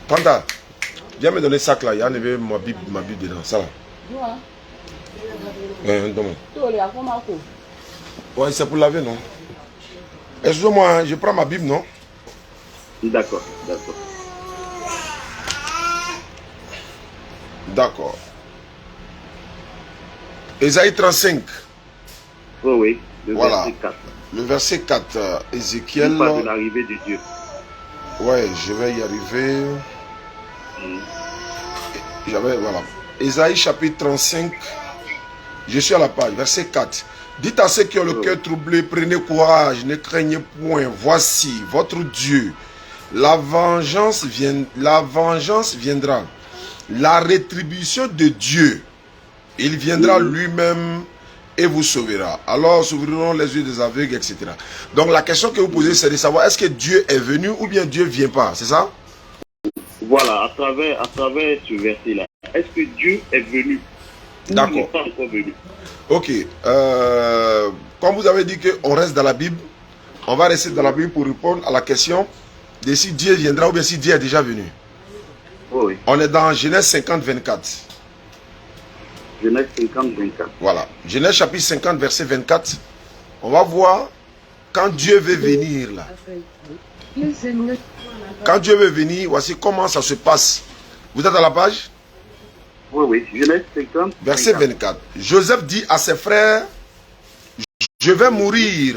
Kanta, viens me donner ça là. Il y a ma Bible dedans. Ça là. Ouais, c'est pour laver, non? Excusez-moi, hein, je prends ma Bible, non? D'accord, d'accord. D'accord. Ésaïe 35. Oh oui, le voilà. verset 4. Le verset 4, Ézéchiel. Il parle de l'arrivée de Dieu. Ouais, je vais y arriver. Voilà. Ésaïe chapitre 35. Je suis à la page, verset 4. Dites à ceux qui ont le cœur troublé, prenez courage, ne craignez point. Voici votre Dieu. La vengeance viendra. La rétribution de Dieu. Il viendra lui-même et vous sauvera. Alors s'ouvriront les yeux des aveugles, etc. Donc la question que vous posez, c'est de savoir est-ce que Dieu est venu ou bien Dieu ne vient pas. C'est ça? Voilà, à travers ce verset-là. Est-ce que Dieu est venu? D'accord. Il n'est pas encore venu. Ok. Comme vous avez dit qu'on reste dans la Bible, on va rester dans la Bible pour répondre à la question de si Dieu viendra ou bien si Dieu est déjà venu. Oui. On est dans Genèse 50, 24. Genèse 50, 24. Voilà. Genèse chapitre 50, verset 24. On va voir quand Dieu veut venir là. Quand Dieu veut venir, voici comment ça se passe. Vous êtes à la page? Oui, oui. Genèse 50, verset 24. Joseph dit à ses frères, je vais mourir,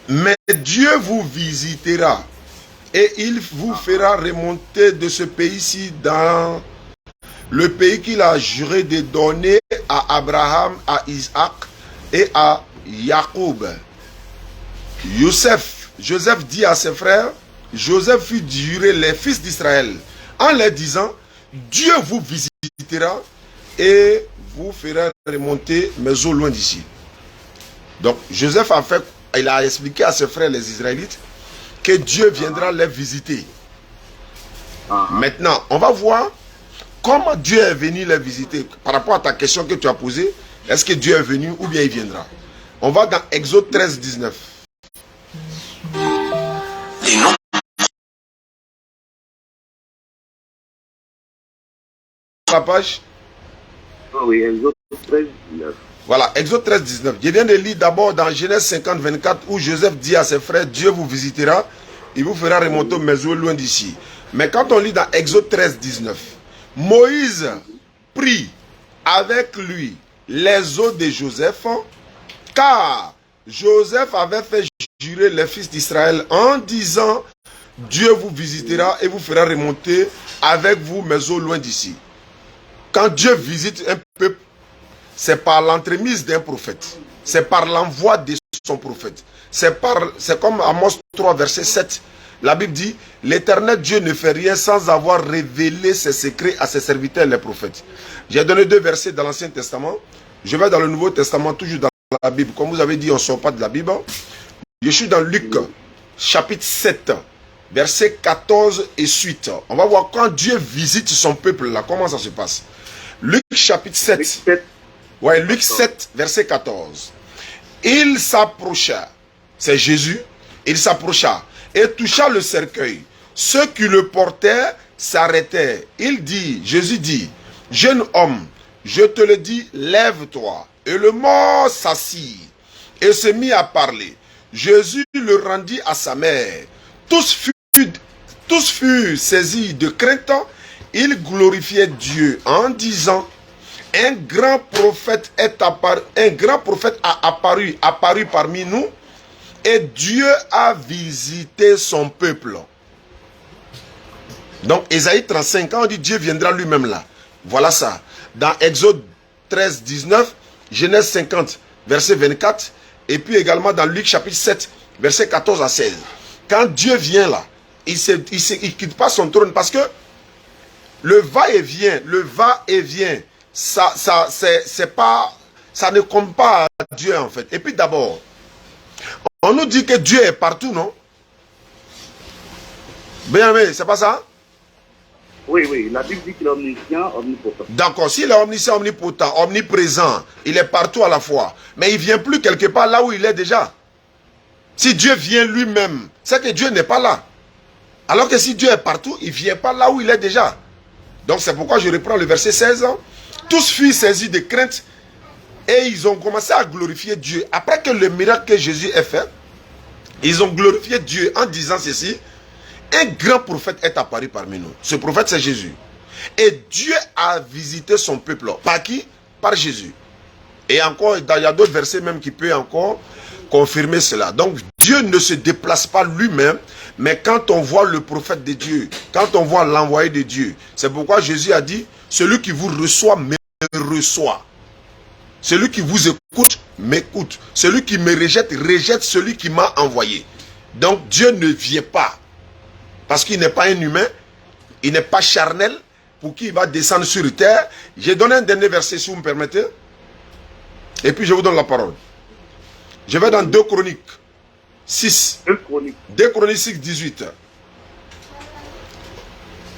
mais Dieu vous visitera et il vous fera remonter de ce pays-ci dans le pays qu'il a juré de donner à Abraham, à Isaac et à Jacob. Joseph dit à ses frères, Joseph fit jurer les fils d'Israël en leur disant, Dieu vous visitera et vous fera remonter mes eaux loin d'ici. Donc Joseph il a expliqué à ses frères les Israélites que Dieu viendra les visiter. Maintenant, on va voir comment Dieu est venu les visiter. Par rapport à ta question que tu as posée, est-ce que Dieu est venu ou bien il viendra? On va dans Exode 13, 19. La page? Oui, Exode 13, 19. Voilà, Exode 13, 19. Je viens de lire d'abord dans Genèse 50, 24 où Joseph dit à ses frères, Dieu vous visitera, il vous fera remonter mes eaux loin d'ici. Mais quand on lit dans Exode 13, 19, Moïse prit avec lui les eaux de Joseph, car Joseph avait fait jurer les fils d'Israël en disant, Dieu vous visitera et vous fera remonter avec vous mes eaux loin d'ici. Quand Dieu visite un peuple, c'est par l'entremise d'un prophète. C'est par l'envoi de son prophète. C'est comme Amos 3, verset 7. La Bible dit, l'Éternel Dieu ne fait rien sans avoir révélé ses secrets à ses serviteurs, les prophètes. J'ai donné 2 versets dans l'Ancien Testament. Je vais dans le Nouveau Testament, toujours dans la Bible. Comme vous avez dit, on ne sort pas de la Bible. Je suis dans Luc, chapitre 7, verset 14 et suite. On va voir quand Dieu visite son peuple, là, comment ça se passe. Luc, chapitre 7. Luc 7. Ouais, Luc 7, verset 14. Il s'approcha, c'est Jésus, il s'approcha et toucha le cercueil. Ceux qui le portaient s'arrêtaient. Jésus dit, jeune homme, je te le dis, lève-toi. Et le mort s'assit et se mit à parler. Jésus le rendit à sa mère. Tous furent saisis de crainte. Ils glorifiaient Dieu en disant, un grand prophète a apparu parmi nous et Dieu a visité son peuple. Donc Ésaïe 35, quand on dit Dieu viendra lui-même là, voilà ça. Dans Exode 13, 19, Genèse 50, verset 24, et puis également dans Luc chapitre 7, verset 14 à 16. Quand Dieu vient là, il quitte pas son trône parce que le va-et-vient, ça ne compte pas à Dieu en fait. Et puis d'abord, on nous dit que Dieu est partout, non? Bien, mais c'est pas ça? Oui, oui, la Bible dit qu'il est omniscient, omnipotent. D'accord, s'il est omniscient, omnipotent, omniprésent, il est partout à la fois. Mais il ne vient plus quelque part là où il est déjà. Si Dieu vient lui-même, c'est que Dieu n'est pas là. Alors que si Dieu est partout, il ne vient pas là où il est déjà. Donc c'est pourquoi je reprends le verset 16. Tous furent saisis de crainte et ils ont commencé à glorifier Dieu. Après que le miracle que Jésus ait fait, ils ont glorifié Dieu en disant ceci. Un grand prophète est apparu parmi nous. Ce prophète, c'est Jésus. Et Dieu a visité son peuple. Par qui? Par Jésus. Et encore, il y a d'autres versets même qui peuvent encore confirmer cela. Donc, Dieu ne se déplace pas lui-même, mais quand on voit le prophète de Dieu, quand on voit l'envoyé de Dieu, c'est pourquoi Jésus a dit, celui qui vous reçoit, me reçoit. Celui qui vous écoute, m'écoute. Celui qui me rejette, rejette celui qui m'a envoyé. Donc, Dieu ne vient pas. Parce qu'il n'est pas un humain, il n'est pas charnel, pour qui il va descendre sur terre. J'ai donné un dernier verset, si vous me permettez. Et puis je vous donne la parole. Je vais dans 2 Chroniques 6. 2 Chroniques 6, 18.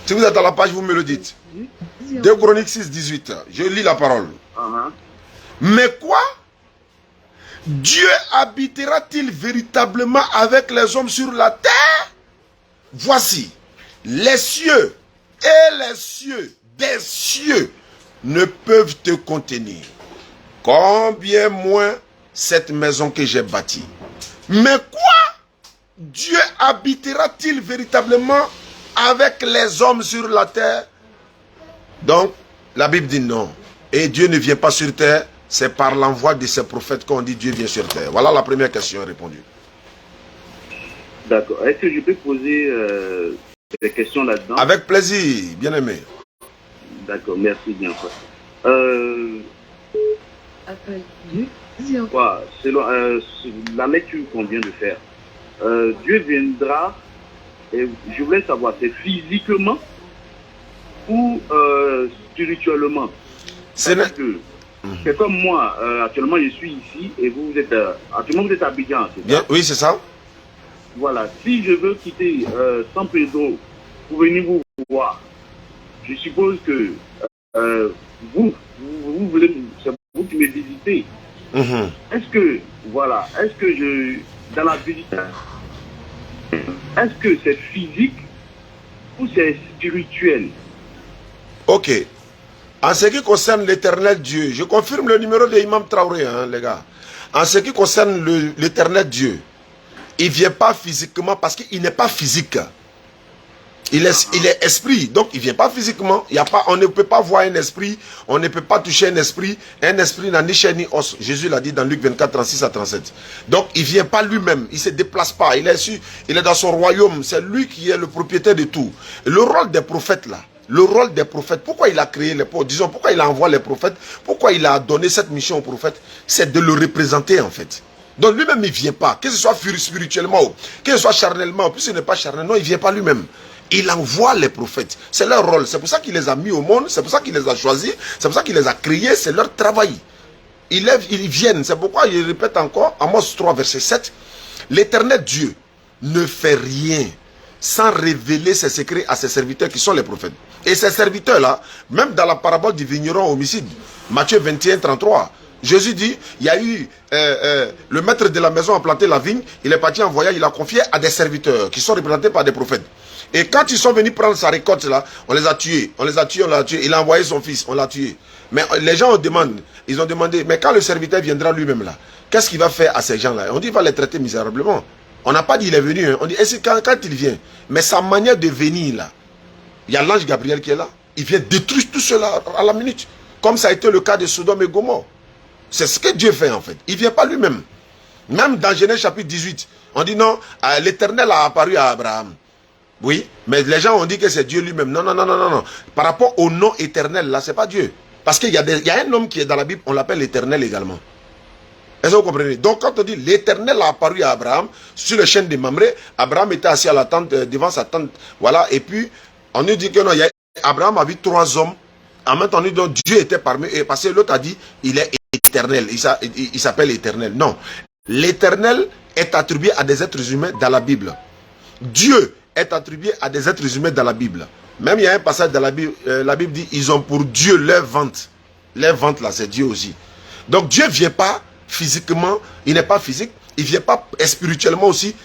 Si vous êtes à la page, vous me le dites. 2 Chroniques 6, 18. Je lis la parole. Mais quoi? Dieu habitera-t-il véritablement avec les hommes sur la terre? Voici, les cieux et les cieux des cieux ne peuvent te contenir. Combien moins cette maison que j'ai bâtie. Mais quoi? Dieu habitera-t-il véritablement avec les hommes sur la terre? Donc, la Bible dit non. Et Dieu ne vient pas sur terre, c'est par l'envoi de ses prophètes qu'on dit Dieu vient sur terre. Voilà la première question répondue. D'accord. Est-ce que je peux poser des questions là-dedans? Avec plaisir, bien aimé. D'accord, merci bien. Selon la lecture qu'on vient de faire, Dieu viendra, et je voulais savoir, c'est physiquement ou spirituellement? C'est comme moi, actuellement je suis ici et vous êtes actuellement vous êtes à Abidjan, c'est ça? Oui, c'est ça. Voilà, si je veux quitter San Pedro pour venir vous voir, je suppose que vous voulez, c'est vous qui me visitez. Est-ce que, voilà, est-ce que dans la visite, est-ce que c'est physique ou c'est spirituel? Ok. En ce qui concerne l'éternel Dieu, je confirme le numéro de Imam Traoré, hein, les gars. En ce qui concerne l'éternel Dieu, il ne vient pas physiquement parce qu'il n'est pas physique. Il est esprit, donc il ne vient pas physiquement. On ne peut pas voir un esprit, on ne peut pas toucher un esprit. Un esprit n'a ni chair ni os. Jésus l'a dit dans Luc 24, 36 à 37. Donc il ne vient pas lui-même, il ne se déplace pas. Il est dans son royaume, c'est lui qui est le propriétaire de tout. Le rôle des prophètes là, le rôle des prophètes, pourquoi il a créé les prophètes, disons, pourquoi il a envoyé les prophètes, pourquoi il a donné cette mission aux prophètes, c'est de le représenter en fait. Donc lui-même il ne vient pas, que ce soit spirituellement, que ce soit charnellement, puisqu'il n'est pas charnel, non, il ne vient pas lui-même. Il envoie les prophètes, c'est leur rôle, c'est pour ça qu'il les a mis au monde, c'est pour ça qu'il les a choisis, c'est pour ça qu'il les a créés, c'est leur travail. Ils viennent, c'est pourquoi il répète encore, Amos 3 verset 7, l'Éternel Dieu ne fait rien sans révéler ses secrets à ses serviteurs qui sont les prophètes. Et ces serviteurs-là, même dans la parabole du vigneron homicide, Matthieu 21, 33, Jésus dit, il y a eu le maître de la maison a planté la vigne, il est parti en voyage, il a confié à des serviteurs qui sont représentés par des prophètes. Et quand ils sont venus prendre sa récolte là, on les a tués, on l'a tué. Il a envoyé son fils, on l'a tué. Mais les gens ils ont demandé, mais quand le serviteur viendra lui-même là, qu'est-ce qu'il va faire à ces gens-là? On dit, il va les traiter misérablement. On n'a pas dit il est venu, hein. On dit, est-ce quand il vient? Mais sa manière de venir là, il y a l'ange Gabriel qui est là, il vient détruire tout cela à la minute. Comme ça a été le cas de Sodome et Gomorrhe. C'est ce que Dieu fait en fait. Il ne vient pas lui-même. Même dans Genèse chapitre 18, on dit non, l'Éternel a apparu à Abraham. Oui, mais les gens ont dit que c'est Dieu lui-même. Non, non, non, non, non, non. Par rapport au nom éternel, là, c'est pas Dieu. Parce qu'il y a un homme qui est dans la Bible, on l'appelle l'Éternel également. Est-ce que vous comprenez? Donc quand on dit l'Éternel a apparu à Abraham, sur le chêne de Mamré, Abraham était assis à la tente, devant sa tente. Voilà, et puis, on nous dit que non, Abraham a vu 3 hommes. En même temps, on nous dit que Dieu était parmi eux. Parce que l'autre a dit, il est éternel. Il s'appelle éternel. Non. L'éternel est attribué à des êtres humains dans la Bible. Dieu est attribué à des êtres humains dans la Bible. Même il y a un passage dans la Bible dit, ils ont pour Dieu leur ventre. Leur ventre là, c'est Dieu aussi. Donc Dieu ne vient pas physiquement, il n'est pas physique, il ne vient pas spirituellement aussi.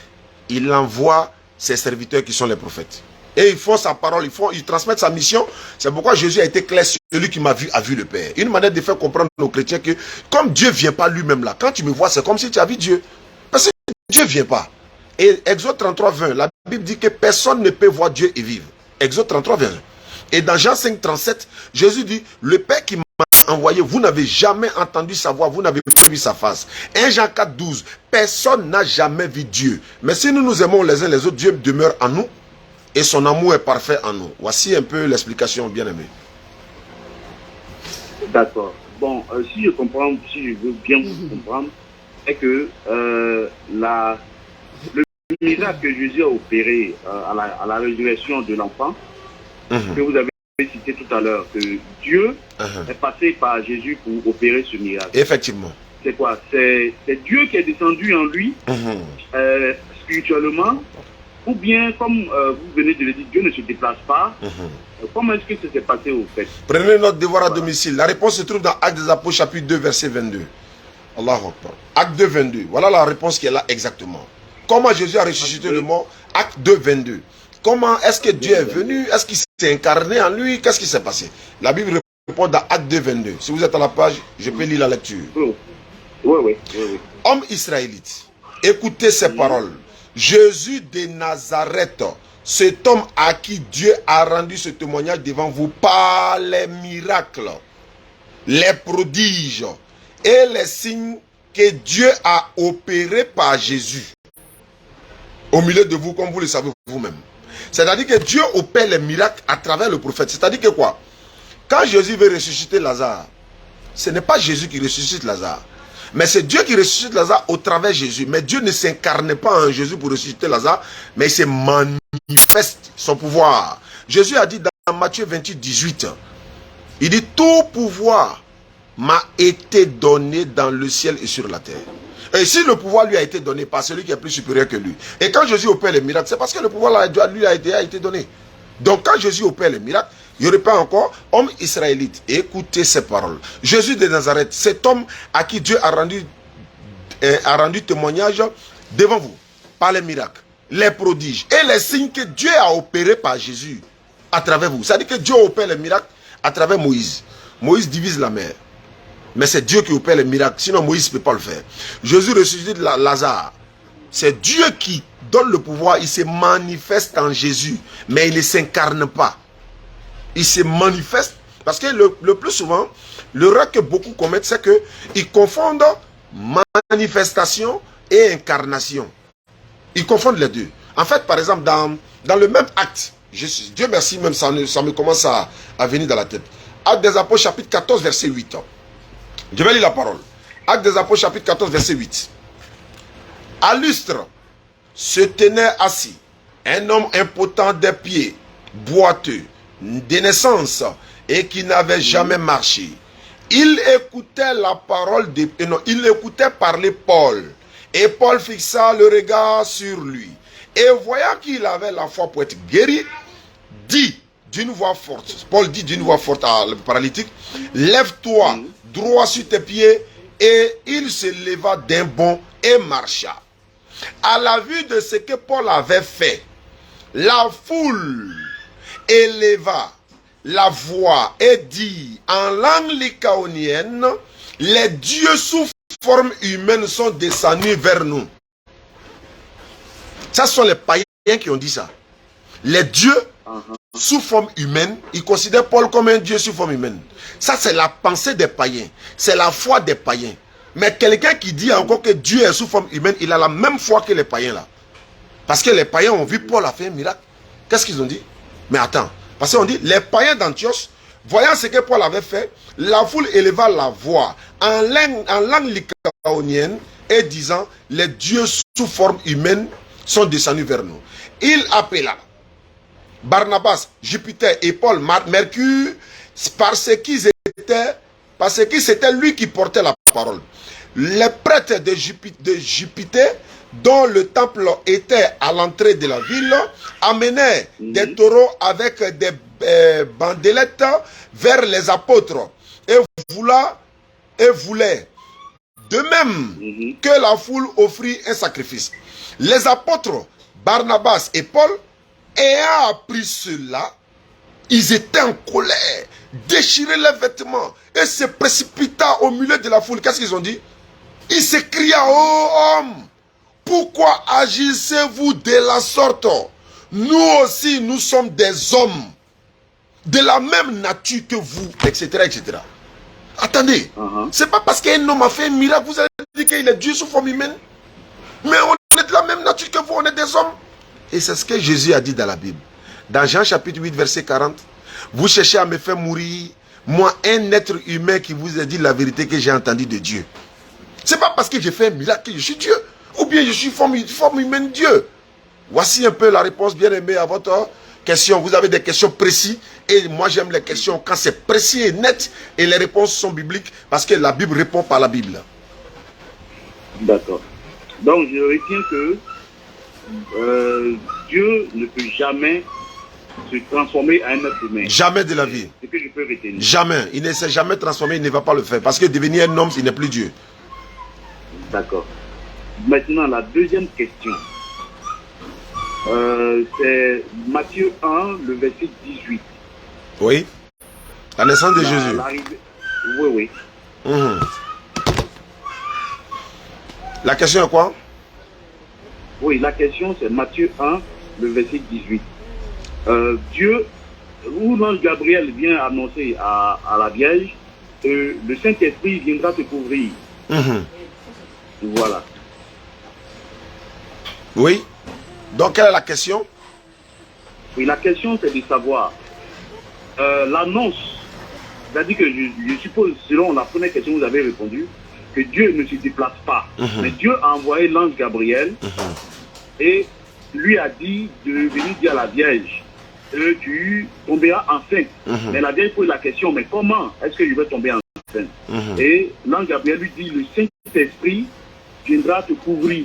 Il envoie ses serviteurs qui sont les prophètes. Et ils font sa parole, ils transmettent sa mission. C'est pourquoi Jésus a été clair, celui qui m'a vu a vu le Père. Une manière de faire comprendre aux chrétiens que comme Dieu ne vient pas lui-même là, quand tu me vois, c'est comme si tu as vu Dieu. Parce que Dieu ne vient pas. Et Exode 33, 20, la Bible dit que personne ne peut voir Dieu et vivre. Exode 33, 20. Et dans Jean 5, 37, Jésus dit, le Père qui m'a envoyé, vous n'avez jamais entendu sa voix, vous n'avez pas vu sa face. 1 Jean 4, 12, personne n'a jamais vu Dieu. Mais si nous nous aimons les uns les autres, Dieu demeure en nous. Et son amour est parfait en nous. Voici un peu l'explication, bien aimé. D'accord. Bon, si je comprends, si je veux bien vous comprendre, c'est que le miracle que Jésus a opéré à la résurrection de l'enfant, que vous avez cité tout à l'heure, que Dieu est passé par Jésus pour opérer ce miracle. Effectivement. C'est quoi? C'est Dieu qui est descendu en lui spirituellement. Ou bien, comme vous venez de le dire, Dieu ne se déplace pas. Comment est-ce que ça s'est passé au fait? Prenez notre devoir à domicile. La réponse se trouve dans Actes des Apôtres, chapitre 2, verset 22. Allahu Akbar. Acte 2, 22. Voilà la réponse qui est là exactement. Comment Jésus a ressuscité le mort? Acte 2, 22. Comment est-ce que Dieu est venu? Est-ce qu'il s'est incarné en lui? Qu'est-ce qui s'est passé? La Bible répond dans Acte 2, 22. Si vous êtes à la page, je peux lire la lecture. Oui. Homme israélite, écoutez ces paroles. Jésus de Nazareth, cet homme à qui Dieu a rendu ce témoignage devant vous par les miracles, les prodiges et les signes que Dieu a opérés par Jésus au milieu de vous, comme vous le savez vous-même. C'est-à-dire que Dieu opère les miracles à travers le prophète. C'est-à-dire que quoi? Quand Jésus veut ressusciter Lazare, ce n'est pas Jésus qui ressuscite Lazare. Mais c'est Dieu qui ressuscite Lazare au travers de Jésus. Mais Dieu ne s'incarne pas en Jésus pour ressusciter Lazare, mais il se manifeste son pouvoir. Jésus a dit dans Matthieu 28, 18, il dit, tout pouvoir m'a été donné dans le ciel et sur la terre. Et si le pouvoir lui a été donné par celui qui est plus supérieur que lui, et quand Jésus opère les miracles, c'est parce que le pouvoir lui a été donné. Donc quand Jésus opère les miracles, il n'y aurait pas encore homme israélite. Écoutez ces paroles. Jésus de Nazareth, cet homme à qui Dieu a rendu témoignage devant vous, par les miracles, les prodiges et les signes que Dieu a opérés par Jésus à travers vous. C'est-à-dire que Dieu opère les miracles à travers Moïse. Moïse divise la mer. Mais c'est Dieu qui opère les miracles. Sinon Moïse ne peut pas le faire. Jésus ressuscite Lazare. C'est Dieu qui donne le pouvoir. Il se manifeste en Jésus. Mais il ne s'incarne pas. Il se manifeste. Parce que le plus souvent, l'erreur que beaucoup commettent, c'est qu'ils confondent manifestation et incarnation. Ils confondent les deux. En fait, par exemple, dans le même acte, Dieu merci, même ça me commence à venir dans la tête. Acte des Apôtres, chapitre 14, verset 8. Je vais lire la parole. Acte des Apôtres, chapitre 14, verset 8. À Lystre se tenait assis un homme impotent des pieds, boiteux, de naissance, et qui n'avait jamais marché. Il écoutait la parole il écoutait parler Paul. Et Paul fixa le regard sur lui. Et voyant qu'il avait la foi pour être guéri, dit d'une voix forte, Paul dit d'une voix forte à le paralytique, lève-toi droit sur tes pieds. Et il se leva d'un bond et marcha. À la vue de ce que Paul avait fait, la foule éleva la voix et dit en langue lycaonienne, les dieux sous forme humaine sont descendus vers nous. Ça, ce sont les païens qui ont dit ça. Les dieux sous forme humaine, ils considèrent Paul comme un dieu sous forme humaine. Ça, c'est la pensée des païens. C'est la foi des païens. Mais quelqu'un qui dit encore que Dieu est sous forme humaine, il a la même foi que les païens là. Parce que les païens ont vu Paul a fait un miracle. Qu'est-ce qu'ils ont dit? Mais attends. Parce qu'on dit, les païens d'Antioche, voyant ce que Paul avait fait, la foule éleva la voix en langue lycaonienne et disant, les dieux sous forme humaine sont descendus vers nous. Il appela Barnabas, Jupiter et Paul, Mercure, parce que c'était lui qui portait la parole. Les prêtres de Jupiter, dont le temple était à l'entrée de la ville, amenaient des taureaux avec des bandelettes vers les apôtres et voulaient de même que la foule offrit un sacrifice. Les apôtres Barnabas et Paul, ayant appris cela, ils étaient en colère, déchiraient leurs vêtements et se précipita au milieu de la foule. Qu'est-ce qu'ils ont dit? Ils s'écriaient, ô homme, pourquoi agissez-vous de la sorte? Nous aussi, nous sommes des hommes de la même nature que vous, etc., etc. Attendez, c'est pas parce qu'un homme a fait un miracle, vous allez dire qu'il est Dieu sous forme humaine. Mais on est de la même nature que vous, on est des hommes. Et c'est ce que Jésus a dit dans la Bible. Dans Jean chapitre 8, verset 40, vous cherchez à me faire mourir, moi, un être humain qui vous a dit la vérité que j'ai entendue de Dieu. C'est pas parce que j'ai fait un miracle que je suis Dieu, ou bien je suis forme humaine Dieu. Voici un peu la réponse, bien aimée, à votre question. Vous avez des questions précises, et moi j'aime les questions quand c'est précis et net, et les réponses sont bibliques, parce que la Bible répond par la Bible. D'accord. Donc je retiens que Dieu ne peut jamais se transformer en un être humain. Jamais de la vie. C'est ce que je peux retenir. Jamais. Il ne s'est jamais transformé, il ne va pas le faire. Parce que devenir un homme, il n'est plus Dieu. D'accord. Maintenant, la deuxième question. C'est Matthieu 1, le verset 18. Oui. La naissance de Jésus. Oui, oui. La question est quoi? Oui, la question c'est Matthieu 1, le verset 18. Dieu, où l'ange Gabriel vient annoncer à la Vierge, le Saint-Esprit viendra te couvrir. Voilà. Oui. Donc, quelle est la question? Oui, la question c'est de savoir l'annonce. C'est-à-dire que je suppose, selon la première question que vous avez répondu, que Dieu ne se déplace pas. Mais Dieu a envoyé l'ange Gabriel et lui a dit de venir dire à la Vierge que tu tomberas enceinte. Mais la Vierge pose la question, mais comment est-ce que je vais tomber enceinte? Et l'ange Gabriel lui dit, le Saint-Esprit viendra te couvrir.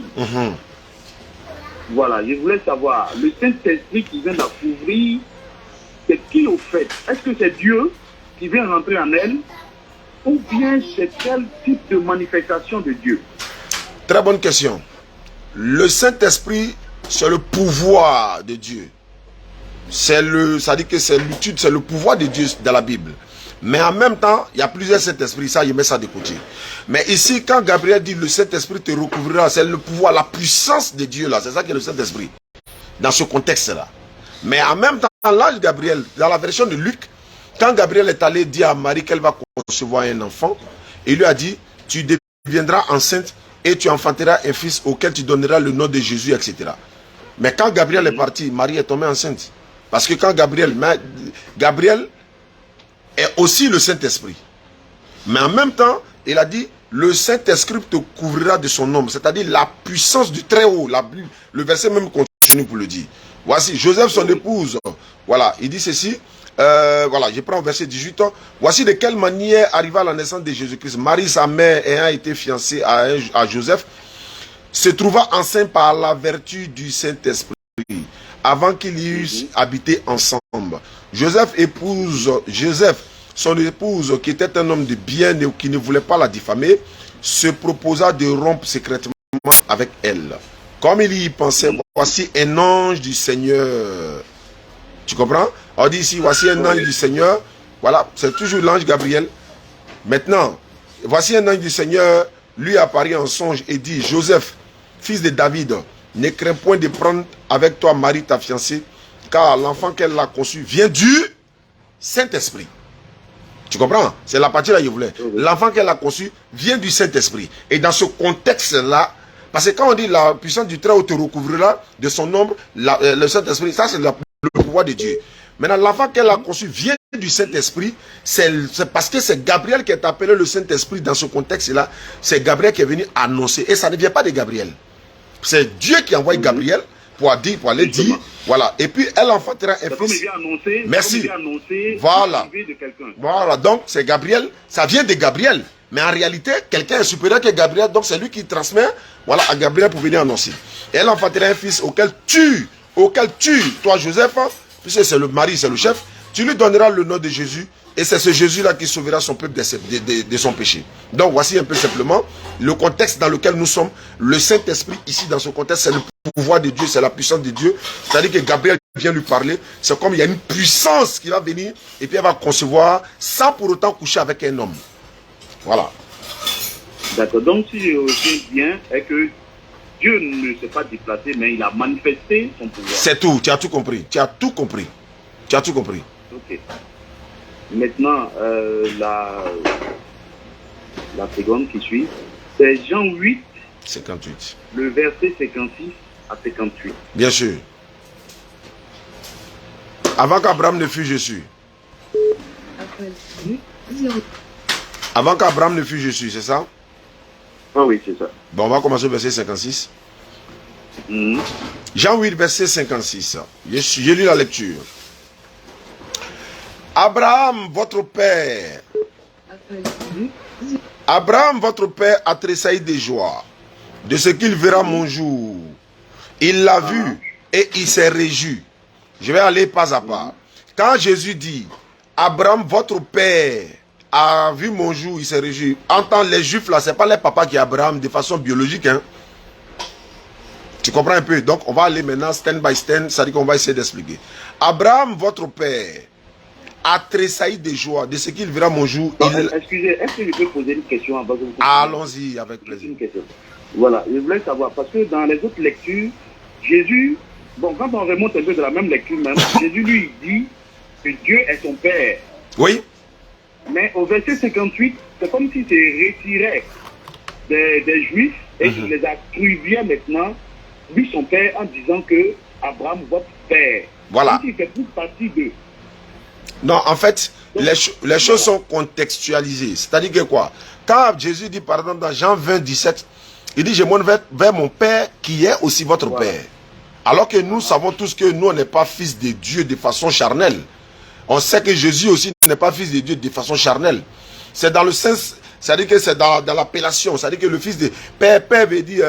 Voilà, je voulais savoir, le Saint-Esprit qui vient la couvrir, c'est qui au fait? Est-ce que c'est Dieu qui vient rentrer en elle? Ou bien c'est quel type de manifestation de Dieu? Très bonne question. Le Saint-Esprit, c'est le pouvoir de Dieu. Ça dit que c'est l'étude, c'est le pouvoir de Dieu dans la Bible. Mais en même temps, il y a plusieurs Saint-Esprits, ça, je mets ça de côté. Mais ici, quand Gabriel dit le Saint-Esprit te recouvrira, c'est le pouvoir, la puissance de Dieu là, c'est ça qui est le Saint-Esprit. Dans ce contexte-là. Mais en même temps, l'ange Gabriel, dans la version de Luc, quand Gabriel est allé dire à Marie qu'elle va concevoir un enfant, il lui a dit, tu deviendras enceinte et tu enfanteras un fils auquel tu donneras le nom de Jésus, etc. Mais quand Gabriel est parti, Marie est tombée enceinte. Parce que quand Gabriel est aussi le Saint-Esprit. Mais en même temps, il a dit, le Saint-Esprit te couvrira de son ombre. C'est-à-dire la puissance du Très-Haut. Le verset même continue pour le dire. Voici, Joseph, son épouse. Voilà, il dit ceci. Voilà, je prends au verset 18. Voici de quelle manière arriva la naissance de Jésus-Christ. Marie, sa mère, ayant été fiancée à Joseph, se trouva enceinte par la vertu du Saint-Esprit, avant qu'ils eussent habité ensemble. Joseph, son épouse, qui était un homme de bien et qui ne voulait pas la diffamer, se proposa de rompre secrètement avec elle. Comme il y pensait, voici un ange du Seigneur. Tu comprends? On dit ici, voici un ange du Seigneur. Voilà, c'est toujours l'ange Gabriel. Maintenant, voici un ange du Seigneur, lui apparaît en songe et dit, Joseph, fils de David, ne crains point de prendre avec toi Marie, ta fiancée, car l'enfant qu'elle a conçu vient du Saint-Esprit. Tu comprends? C'est la partie là que je voulais. L'enfant qu'elle a conçu vient du Saint-Esprit. Et dans ce contexte-là, parce que quand on dit la puissance du Très-Haut te recouvrira de son ombre, le Saint-Esprit, ça c'est le pouvoir de Dieu. Maintenant, l'enfant qu'elle a conçu vient du Saint-Esprit, c'est parce que c'est Gabriel qui est appelé le Saint-Esprit dans ce contexte-là. C'est Gabriel qui est venu annoncer. Et ça ne vient pas de Gabriel. C'est Dieu qui envoie Gabriel pour aller dire, voilà. Et puis elle enfantera un fils. Merci. Voilà. Voilà, donc c'est Gabriel, ça vient de Gabriel. Mais en réalité, quelqu'un est supérieur que Gabriel, donc c'est lui qui transmet, voilà, à Gabriel pour venir annoncer. Et elle enfantera un fils auquel tu, toi Joseph, puisque c'est le mari, c'est le chef, tu lui donneras le nom de Jésus, et c'est ce Jésus-là qui sauvera son peuple de son péché. Donc voici un peu simplement le contexte dans lequel nous sommes. Le Saint-Esprit ici dans ce contexte, c'est le pouvoir de Dieu, c'est la puissance de Dieu. C'est-à-dire que Gabriel vient lui parler, c'est comme il y a une puissance qui va venir, et puis elle va concevoir sans pour autant coucher avec un homme. Voilà. D'accord, donc si je retiens bien, est que Dieu ne s'est pas déplacé, mais il a manifesté son pouvoir. C'est tout, tu as tout compris, tu as tout compris. Tu as tout compris. Ok. Maintenant, la seconde qui suit, c'est Jean 8, 58. le verset 56 à 58. Bien sûr. Avant qu'Abraham ne fût, je suis. Avant qu'Abraham ne fût, je suis, c'est ça? Ah oui, c'est ça. Bon, on va commencer au verset 56. Jean 8, verset 56. Je lis la lecture. Abraham, votre père. Abraham, votre père, a tressailli de joie de ce qu'il verra mon jour. Il l'a vu et il s'est réjoui. Je vais aller pas à pas. Quand Jésus dit, Abraham, votre père, a vu mon jour, il s'est réjoui. Entends, les juifs là, c'est pas les papas qui Abraham de façon biologique. Hein. Tu comprends un peu? Donc, on va aller maintenant stand by stand, c'est-à-dire qu'on va essayer d'expliquer. Abraham, votre père, a tressailli de joie de ce qu'il verra mon jour. Excusez, est-ce que je peux poser une question avant que vous... Allons-y, avec plaisir. Une question. Voilà, je voulais savoir, parce que dans les autres lectures, Jésus, bon, quand on remonte un peu de la même lecture même, Jésus lui dit que Dieu est son Père. Oui. Mais au verset 58, c'est comme s'il se retirait des Juifs et il les attribuait maintenant, lui son Père, en disant que Abraham, votre Père. Voilà. Comme s'il fait plus partie d'eux. Non, en fait, les choses sont contextualisées. C'est-à-dire que quoi? Quand Jésus dit, par exemple, dans Jean 20, 17, il dit, je monte vers mon Père qui est aussi votre Père. Alors que nous savons tous que nous, on n'est pas fils de Dieu de façon charnelle. On sait que Jésus aussi n'est pas fils de Dieu de façon charnelle. C'est dans le sens, c'est-à-dire que c'est dans l'appellation. C'est-à-dire que le fils de Père veut dire,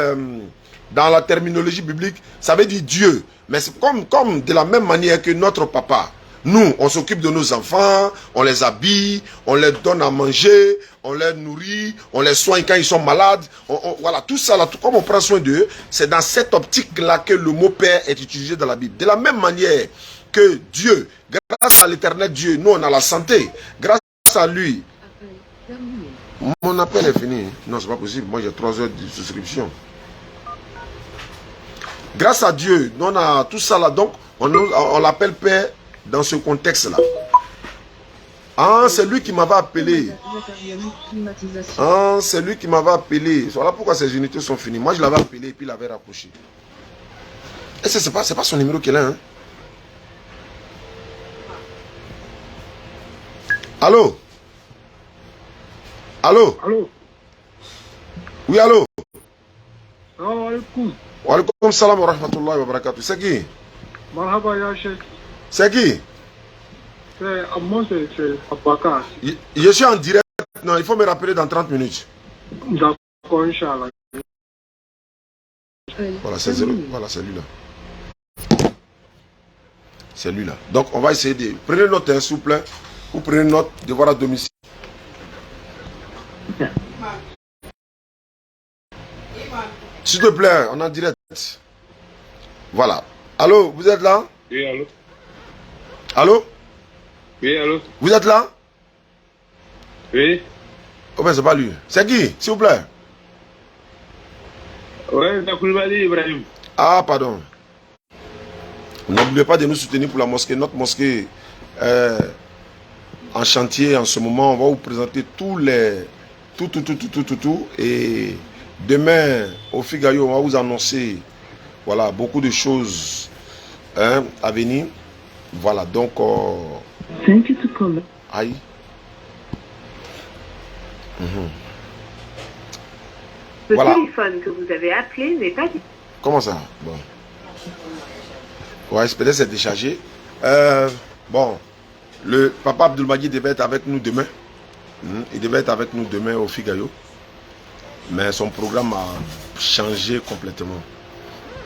dans la terminologie biblique, ça veut dire Dieu. Mais c'est comme de la même manière que notre papa. Nous, on s'occupe de nos enfants, on les habille, on les donne à manger, on les nourrit, on les soigne quand ils sont malades. Voilà, tout ça, là, comme on prend soin d'eux, c'est dans cette optique-là que le mot Père est utilisé dans la Bible. De la même manière que Dieu, grâce à l'éternel Dieu, nous, on a la santé. Grâce à lui. Mon appel est fini. Non, c'est pas possible. Moi, j'ai 3 heures de souscription. Grâce à Dieu, nous, on a tout ça là. Donc, on l'appelle Père. Dans ce contexte-là. Ah, c'est lui qui m'avait appelé. Ah, c'est lui qui m'avait appelé. Voilà pourquoi ces unités sont finies. Moi, je l'avais appelé et puis il avait rapproché. Et c'est pas son numéro qu'elle a. Hein? Allô? Allô? Allô? Oui, allô? Salam alaikum. Wa alaikum salam wa rahmatullahi wa barakatuh. C'est qui? Marhaba ya Cheikh. C'est qui? Moi, c'est Abakar. Je suis en direct. Non, il faut me rappeler dans 30 minutes. D'accord, Inch'Allah. Voilà, c'est voilà, c'est lui-là. C'est lui-là. Donc, on va essayer de... Prenez note, hein, s'il vous plaît. Ou prenez note de voir à domicile. S'il te plaît, on est en direct. Voilà. Allô, vous êtes là? Oui, allô? Allô? Oui, allô? Vous êtes là? Oui. Oh ben c'est pas lui. C'est qui, s'il vous plaît? Ouais, Dakoulibali Ibrahim. Ah, pardon. N'oubliez pas de nous soutenir pour la mosquée. Notre mosquée est en chantier en ce moment. On va vous présenter tous les... Tout. Et demain, au Figaro, on va vous annoncer, voilà, beaucoup de choses à venir. Voilà, donc... Aïe. Le Voilà. téléphone que vous avez appelé n'est pas... Comment ça? Bon. Ouais, peut-être c'est déchargé. Bon, le papa Abdelmadi devait être avec nous demain. Il devait être avec nous demain au Figaro. Mais son programme a changé complètement.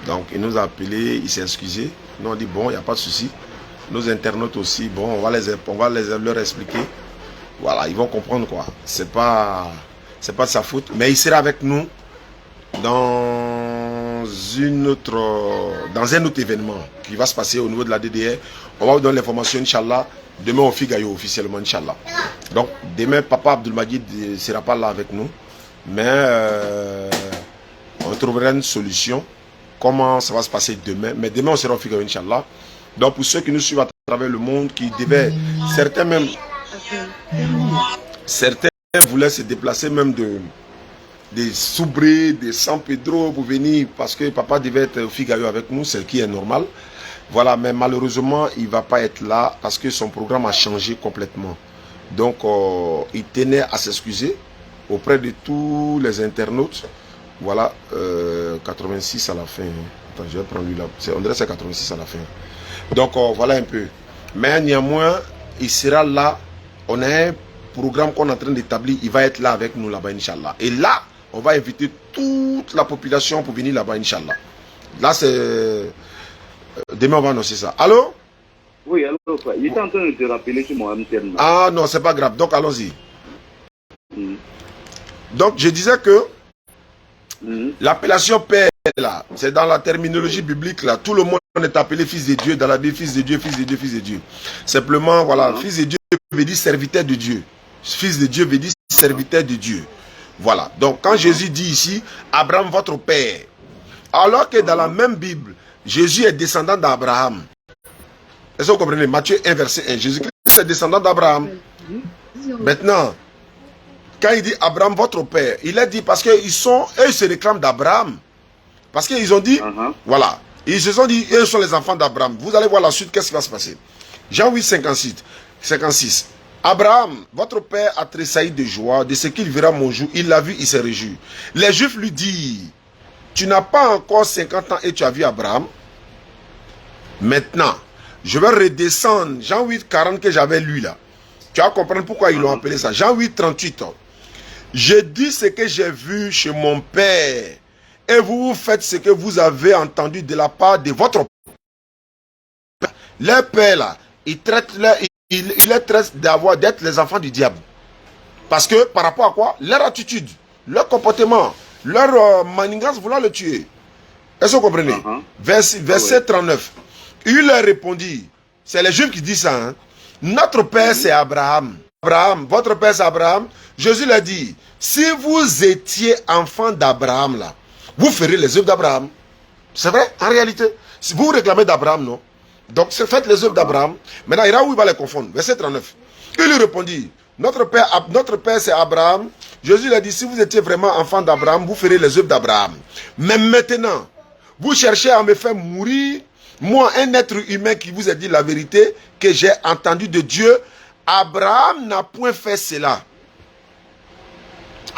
Donc, il nous a appelé, il s'est excusé. Nous, on dit, bon, il n'y a pas de souci. nos internautes aussi, bon, on va leur expliquer. Voilà, ils vont comprendre quoi. C'est pas de sa faute, mais il sera avec nous dans un autre événement qui va se passer au niveau de la DDR. On va vous donner l'information, Inch'Allah, demain au Figayo officiellement, Inch'Allah. Donc, demain, Papa Abdelmajid ne sera pas là avec nous, mais on trouvera une solution. Comment ça va se passer demain. Mais demain, on sera au Figayo, Inch'Allah. Donc, pour ceux qui nous suivent à travers le monde, qui devaient, certains voulaient se déplacer même des Soubré, de San Pedro pour venir parce que papa devait être au Figayo avec nous, ce qui est normal. Voilà, mais malheureusement, il ne va pas être là parce que son programme a changé complètement. Donc, il tenait à s'excuser auprès de tous les internautes. Voilà, 86 à la fin. Attends, je vais prendre lui là. On dirait que c'est 86 à la fin. Donc, voilà un peu. Mais néanmoins, il sera là. On a un programme qu'on est en train d'établir. Il va être là avec nous là-bas, Inch'Allah. Et là, on va inviter toute la population pour venir là-bas, Inch'Allah. Là, c'est... Demain, on va annoncer ça. Allô? Oui, allô, frère. Il est en train de te rappeler sur mon MTN. Ah non, c'est pas grave. Donc, allons-y. Donc, je disais que l'appellation Père, là, c'est dans la terminologie biblique, là. Tout le monde est appelé fils de Dieu, dans la Bible, fils de Dieu, fils de Dieu, fils de Dieu. Simplement, voilà, fils de Dieu veut dire serviteur de Dieu. Fils de Dieu veut dire serviteur de Dieu. Voilà. Donc, quand Jésus dit ici, Abraham, votre père, alors que dans la même Bible, Jésus est descendant d'Abraham. Est-ce que vous comprenez? Matthieu 1, verset 1. Jésus-Christ est descendant d'Abraham. Maintenant, quand il dit Abraham, votre père, il a dit parce qu'ils ils se réclament d'Abraham. Parce qu'ils ont dit, voilà, ils se sont dit, eux sont les enfants d'Abraham. Vous allez voir la suite, qu'est-ce qui va se passer. Jean 8, 56. Abraham, votre père a tressailli de joie de ce qu'il verra mon jour. Il l'a vu, il s'est réjoui. Les Juifs lui disent, tu n'as pas encore 50 ans et tu as vu Abraham. Maintenant, je vais redescendre Jean 8, 40 que j'avais lu là. Tu vas comprendre pourquoi ils l'ont appelé ça. Jean 8, 38. Je dis ce que j'ai vu chez mon père. Et vous faites ce que vous avez entendu de la part de votre père. Les pères là, ils les traitent d'être les enfants du diable. Parce que par rapport à quoi? Leur attitude, leur comportement, leur manigance voulant le tuer. Est-ce que vous comprenez? Verset 39. Il leur répondit, c'est les Juifs qui disent ça, hein? Notre père c'est Abraham. Abraham, votre père c'est Abraham. Jésus l'a dit, si vous étiez enfant d'Abraham là, vous ferez les œuvres d'Abraham. C'est vrai, en réalité. Si vous réclamez d'Abraham, non? Donc faites les œuvres d'Abraham. Maintenant, il y a où il va les confondre. Verset 39. Il lui répondit, notre père c'est Abraham. Jésus l'a dit, si vous étiez vraiment enfant d'Abraham, vous ferez les œuvres d'Abraham. Mais maintenant, vous cherchez à me faire mourir. Moi, un être humain qui vous a dit la vérité, que j'ai entendu de Dieu, Abraham n'a point fait cela.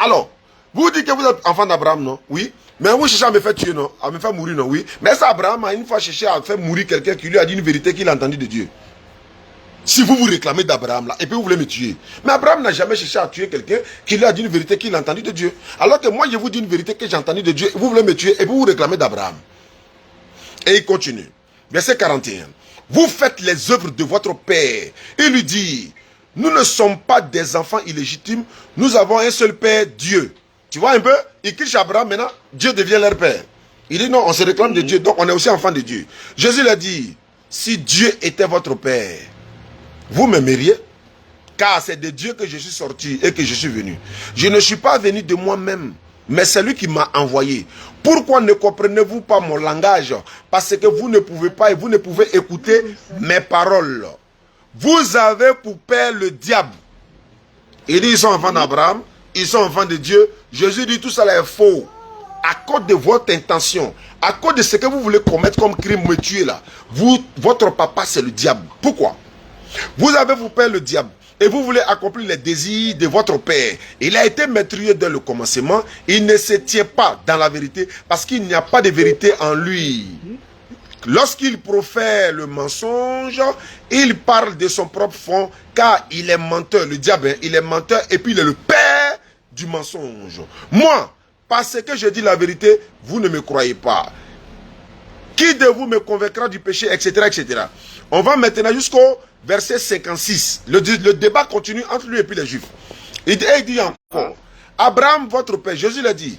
Alors, vous dites que vous êtes enfant d'Abraham, non? Oui. Mais vous cherchez à me faire tuer, non? À me faire mourir, non? Oui. Mais ça, Abraham a une fois cherché à faire mourir quelqu'un qui lui a dit une vérité qu'il a entendue de Dieu. Si vous vous réclamez d'Abraham là, et puis vous voulez me tuer. Mais Abraham n'a jamais cherché à tuer quelqu'un qui lui a dit une vérité qu'il a entendue de Dieu. Alors que moi, je vous dis une vérité que j'ai entendue de Dieu, et vous voulez me tuer, et vous vous réclamez d'Abraham. Et il continue. Verset 41. Vous faites les œuvres de votre père. Il lui dit, nous ne sommes pas des enfants illégitimes, nous avons un seul père, Dieu. Tu vois un peu? Il crie chez Abraham, maintenant, Dieu devient leur père. Il dit non, on se réclame de Dieu, donc on est aussi enfant de Dieu. Jésus l'a dit, si Dieu était votre père, vous m'aimeriez, car c'est de Dieu que je suis sorti et que je suis venu. Je ne suis pas venu de moi-même, mais c'est lui qui m'a envoyé. Pourquoi ne comprenez-vous pas mon langage? Parce que vous ne pouvez pas et vous ne pouvez écouter mes paroles. Vous avez pour père le diable. Il dit, ils sont enfants d'Abraham, ils sont enfants de Dieu. Jésus dit, tout ça là est faux. À cause de votre intention, à cause de ce que vous voulez commettre comme crime, me tuer là, votre papa c'est le diable. Pourquoi? Vous avez pour père le diable et vous voulez accomplir les désirs de votre père. Il a été meurtrier dès le commencement. Il ne se tient pas dans la vérité parce qu'il n'y a pas de vérité en lui. Lorsqu'il profère le mensonge, il parle de son propre fond car il est menteur. Le diable, hein, il est menteur et puis il est le père du mensonge. Moi, parce que je dis la vérité, vous ne me croyez pas. Qui de vous me convaincra du péché, etc., etc. On va maintenant jusqu'au verset 56. Le débat continue entre lui et puis les Juifs. Il dit encore, Abraham, votre père, Jésus l'a dit,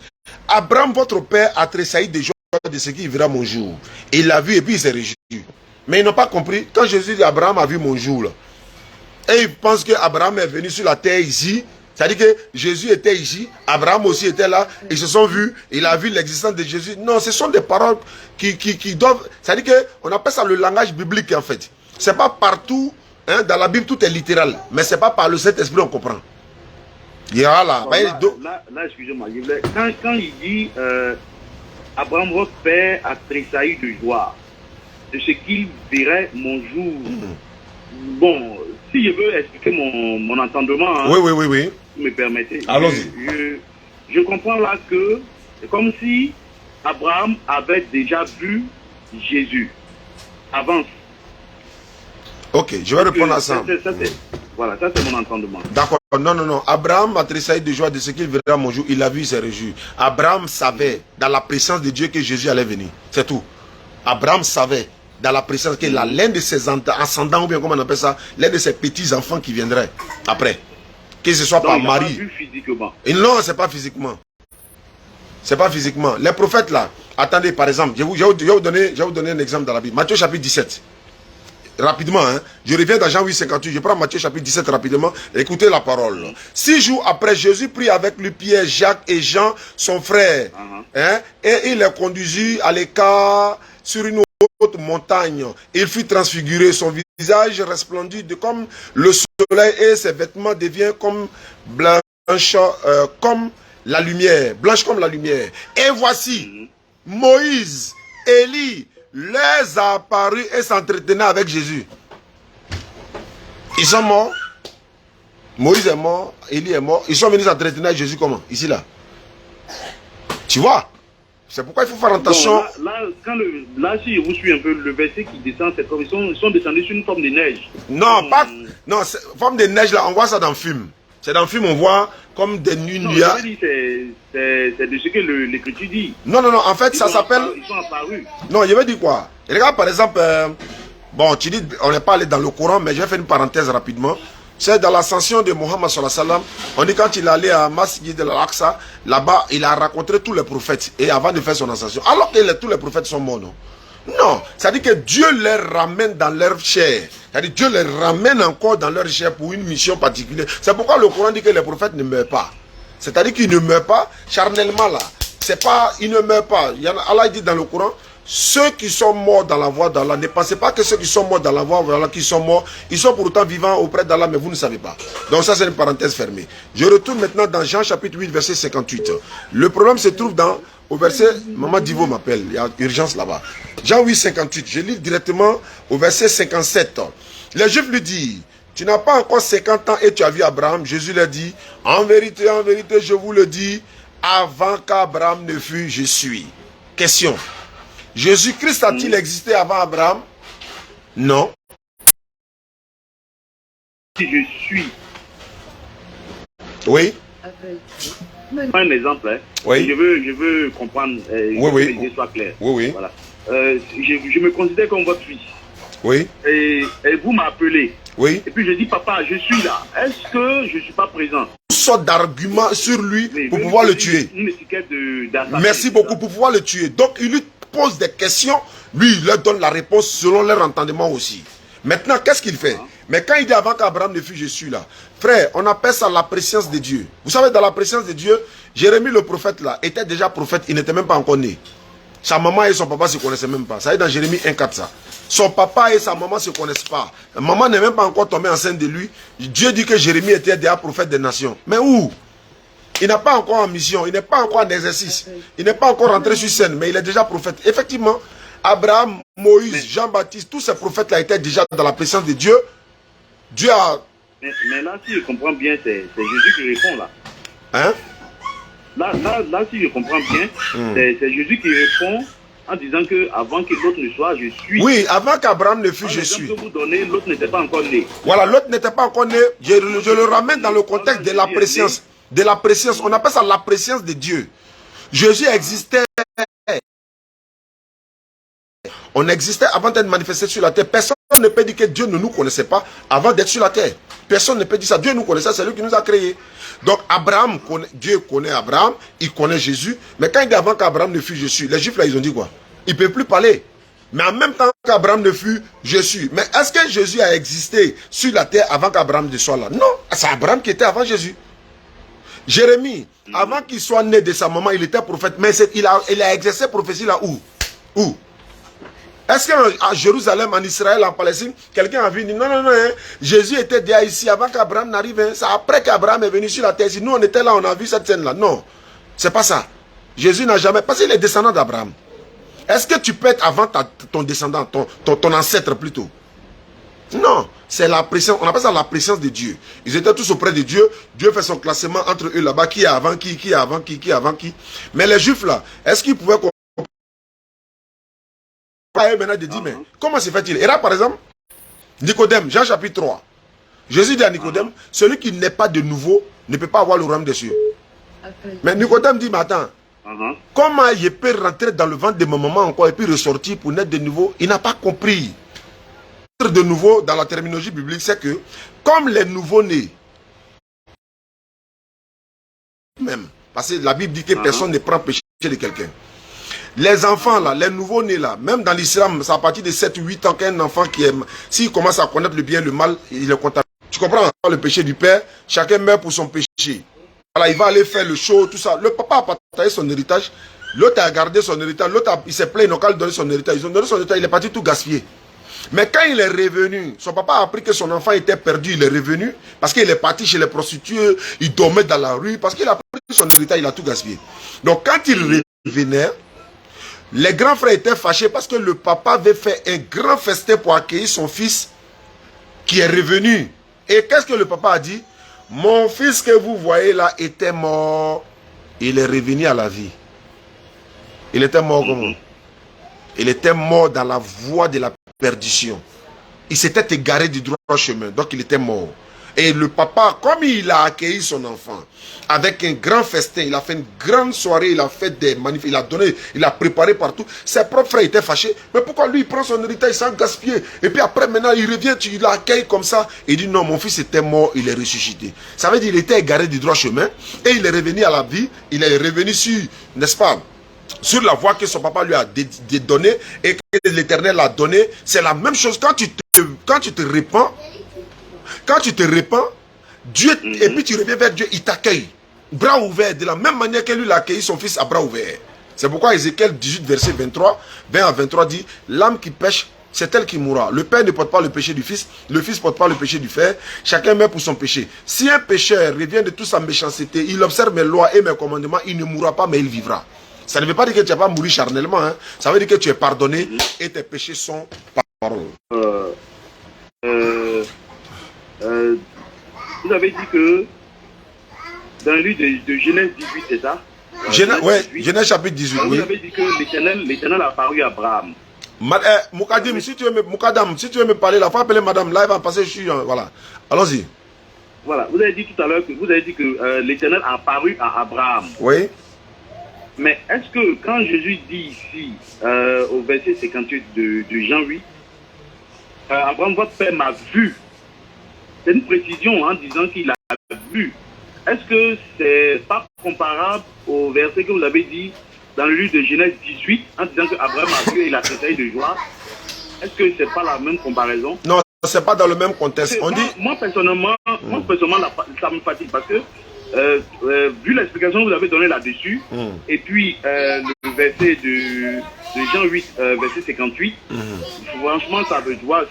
Abraham, votre père, a tressailli de joie de ce qui verra mon jour. Il l'a vu et puis il s'est réjoui. Mais ils n'ont pas compris. Quand Jésus dit Abraham a vu mon jour, là, et ils pensent qu'Abraham est venu sur la terre ici. C'est-à-dire que Jésus était ici, Abraham aussi était là, ils se sont vus, il a vu l'existence de Jésus. Non, ce sont des paroles qui doivent... C'est-à-dire qu'on appelle ça le langage biblique en fait. C'est pas partout, hein, dans la Bible tout est littéral, mais c'est pas par le Saint-Esprit on comprend. Il y a là... Là, excusez-moi, quand il dit Abraham, votre père, a tressailli de joie de ce qu'il verrait mon jour. Bon, si je veux expliquer mon entendement, hein, oui. si vous me permettez. Allons-y. Je comprends là que c'est comme si Abraham avait déjà vu Jésus avant. Ok, je vais répondre à ça. Voilà, ça c'est mon entendement. D'accord, non. Abraham a tressailli de joie de ce qu'il verra mon jour. Il a vu, il s'est réjoui. Abraham savait, dans la présence de Dieu, que Jésus allait venir. C'est tout. Abraham savait, dans la présence, que l'un de ses ascendants, ou bien comment on appelle ça, l'un de ses petits-enfants qui viendraient après. Que ce soit donc, par il mari. Pas vu physiquement. Et non, c'est pas physiquement. C'est pas physiquement. Les prophètes là, attendez, par exemple, je vais vous donner un exemple dans la Bible. Matthieu chapitre 17. Rapidement, hein. Je reviens dans Jean 8, 58. Je prends Matthieu chapitre 17 rapidement. Écoutez la parole. 6 jours après, Jésus prit avec lui Pierre, Jacques et Jean, son frère. Hein, et il les conduisit à l'écart sur une haute montagne. Il fut transfiguré. Son visage resplendit comme le soleil et ses vêtements deviennent comme blanches comme la lumière. Blanche comme la lumière. Et voici, Moïse, Élie, les a apparus et s'entretenaient avec Jésus. Ils sont morts. Moïse est mort, Élie est mort. Ils sont venus s'entretenir avec Jésus comment? Ici, là. Tu vois? C'est pourquoi il faut faire attention. Bon, là, si je vous suis un peu, le verset qui descend, c'est comme ils sont descendus sur une forme de neige. Non, pas... Non, forme de neige, là, on voit ça dans le film. C'est dans le film, on voit comme des nuages. C'est de ce que l'Écriture dit. Non, en fait, ça s'appelle... Ils sont apparus. Non, je vais dire quoi? Regarde, par exemple, bon, tu dis, on n'est pas allé dans le Coran, mais je vais faire une parenthèse rapidement. C'est dans l'ascension de Mohammed sallallahu alayhi wa sallam. On dit quand il allait à Masjid al-Aqsa, là-bas, il a rencontré tous les prophètes. Et avant de faire son ascension. Alors que tous les prophètes sont morts, non? Non, c'est-à-dire que Dieu les ramène dans leur chair. C'est-à-dire que Dieu les ramène encore dans leur chair pour une mission particulière. C'est pourquoi le Coran dit que les prophètes ne meurent pas. C'est-à-dire qu'ils ne meurent pas charnellement là. C'est pas, ils ne meurent pas. Allah dit dans le Coran, ceux qui sont morts dans la voie d'Allah, ne pensez pas que ceux qui sont morts dans la voie d'Allah, qui sont morts, ils sont pourtant vivants auprès d'Allah, mais vous ne savez pas. Donc ça c'est une parenthèse fermée. Je retourne maintenant dans Jean chapitre 8, verset 58. Le problème se trouve au verset, Maman Divo m'appelle, il y a urgence là-bas. Jean 8, 58, je lis directement au verset 57. Les Juifs lui disent, tu n'as pas encore 50 ans et tu as vu Abraham. Jésus leur dit, en vérité, je vous le dis, avant qu'Abraham ne fût, je suis. Question. Jésus-Christ a-t-il existé avant Abraham? Non. Si je suis. Oui. Un exemple. Hein. Oui. Je veux comprendre. Oui. Que soit clair. Oui. Voilà. Je me considère comme votre fils. Oui. Et vous m'appelez. Oui. Et puis je dis, papa, je suis là. Est-ce que je ne suis pas présent? Une sorte d'argument sur lui pour pouvoir le tuer. Une étiquette d'assassin. Merci beaucoup pour pouvoir le tuer. Donc il lui pose des questions. Lui, il leur donne la réponse selon leur entendement aussi. Maintenant, qu'est-ce qu'il fait? Mais quand il dit avant qu'Abraham ne fût, je suis là. Frère, on appelle ça la préscience de Dieu. Vous savez, dans la préscience de Dieu, Jérémie le prophète là, était déjà prophète. Il n'était même pas encore né. Sa maman et son papa ne se connaissaient même pas. Ça est dans Jérémie 1,4 ça. Son papa et sa maman ne se connaissent pas. La maman n'est même pas encore tombée enceinte de lui. Dieu dit que Jérémie était déjà prophète des nations. Mais où? Il n'est pas encore en mission. Il n'est pas encore en exercice. Il n'est pas encore rentré sur scène. Mais il est déjà prophète. Effectivement, Abraham, Moïse, Jean-Baptiste, tous ces prophètes-là étaient déjà dans la présence de Dieu. Dieu a... Mais là, si je comprends bien, c'est Jésus qui répond là. Hein? Là, si je comprends bien, c'est Jésus qui répond en disant que avant que l'autre ne soit, je suis. Oui, avant qu'Abraham ne fût, je suis. Que vous donnez, l'autre n'était pas encore né. Voilà, l'autre n'était pas encore né. Je le ramène dans le contexte de la préscience. De la préscience. On appelle ça la préscience de Dieu. Jésus existait On existait avant d'être manifesté sur la terre. Personne ne peut dire que Dieu ne nous connaissait pas avant d'être sur la terre. Personne ne peut dire ça. Dieu nous connaissait, c'est lui qui nous a créés. Donc Abraham, Dieu connaît Abraham, il connaît Jésus. Mais quand il dit avant qu'Abraham ne fût Jésus, les Juifs là, ils ont dit quoi? Ils ne peuvent plus parler. Mais en même temps qu'Abraham ne fut Jésus. Mais est-ce que Jésus a existé sur la terre avant qu'Abraham ne soit là? Non, c'est Abraham qui était avant Jésus. Jérémie, avant qu'il soit né de sa maman, il était prophète. Mais il a exercé prophétie là où? Où? Est-ce qu'à Jérusalem, en Israël, en Palestine, quelqu'un a vu dire non, non, non, hein, Jésus était déjà ici avant qu'Abraham n'arrive. Hein, c'est après qu'Abraham est venu sur la terre. Si nous, on était là, on a vu cette scène-là. Non, c'est pas ça. Jésus n'a jamais... Parce qu'il est descendant d'Abraham. Est-ce que tu peux être avant ton descendant, ton ancêtre plutôt? Non, c'est la présence, on appelle ça la présence de Dieu. Ils étaient tous auprès de Dieu. Dieu fait son classement entre eux là-bas. Qui est avant qui est avant qui est avant qui. Mais les Juifs là, est-ce qu'ils pouvaient... Maintenant de dire, mais comment se fait-il? Et là, par exemple, Nicodème, Jean chapitre 3. Jésus dit à Nicodème, celui qui n'est pas de nouveau ne peut pas avoir le royaume des cieux. Mais Nicodème dit, mais attends, comment il peut rentrer dans le ventre de ma maman encore et puis ressortir pour naître de nouveau? Il n'a pas compris. Être de nouveau, dans la terminologie biblique, c'est que, comme les nouveaux-nés, même, parce que la Bible dit que personne ne prend péché de quelqu'un. Les enfants là, les nouveaux-nés là, même dans l'islam, c'est à partir de 7 ou 8 ans qu'un enfant qui est, s'il commence à connaître le bien et le mal, il est contagieux. Tu comprends? Le péché du père, chacun meurt pour son péché. Voilà, il va aller faire le show, tout ça. Le papa a partagé son héritage, l'autre a gardé son héritage, l'autre il s'est plaint, ils n'ont qu'à lui donner son héritage. Ils ont donné son héritage, il est parti tout gaspiller. Mais quand il est revenu, son papa a appris que son enfant était perdu, il est revenu, parce qu'il est parti chez les prostituées, il dormait dans la rue, parce qu'il a pris son héritage, il a tout gaspillé. Donc quand il revenait, les grands frères étaient fâchés parce que le papa avait fait un grand festin pour accueillir son fils qui est revenu. Et qu'est-ce que le papa a dit? Mon fils que vous voyez là était mort. Il est revenu à la vie. Il était mort comment? Il était mort dans la voie de la perdition. Il s'était égaré du droit chemin. Donc il était mort. Et le papa, comme il a accueilli son enfant avec un grand festin, il a fait une grande soirée, il a fait des manifs, il a donné, il a préparé partout. Ses propres frères étaient fâchés. Mais pourquoi lui il prend son héritage sans gaspiller? Et puis après maintenant il revient, il l'accueille comme ça. Il dit non, mon fils était mort, il est ressuscité. Ça veut dire qu'il était égaré du droit chemin et il est revenu à la vie. Il est revenu sur, n'est-ce pas, sur la voie que son papa lui a donnée et que l'Éternel a donnée. C'est la même chose quand tu te répands. Quand tu te répands, Dieu, et puis tu reviens vers Dieu, il t'accueille. Bras ouverts, de la même manière que lui l'a accueilli son fils à bras ouverts. C'est pourquoi Ézéchiel 18, verset 23, 20 à 23 dit, l'âme qui pêche, c'est elle qui mourra. Le père ne porte pas le péché du fils, le fils ne porte pas le péché du frère. Chacun meurt pour son péché. Si un pécheur revient de toute sa méchanceté, il observe mes lois et mes commandements, il ne mourra pas, mais il vivra. Ça ne veut pas dire que tu n'as pas mouru charnellement. Hein. Ça veut dire que tu es pardonné et tes péchés sont pardonnés. Vous avez dit que dans le livre de Genèse 18, c'est ça? Genèse chapitre 18. Vous avez dit que l'Éternel a apparu à Abraham. Moukadim, si tu veux me parler, là, il faut appeler madame. Là, elle va passer sur... voilà. Allons-y. Voilà. Vous avez dit tout à l'heure que l'Éternel a apparu à Abraham. Oui. Mais est-ce que quand Jésus dit ici, au verset 58 de Jean 8, Abraham, votre père m'a vu. C'est une précision en disant qu'il a vu. Est-ce que c'est pas comparable au verset que vous avez dit dans le livre de Genèse 18 en disant que Abraham a vu et il a tressailli de joie? Est-ce que c'est pas la même comparaison? Non, c'est pas dans le même contexte. Moi personnellement, ça me fatigue parce que vu l'explication que vous avez donnée là-dessus, et puis le verset de Jean 8, verset 58, franchement, ça veut voir,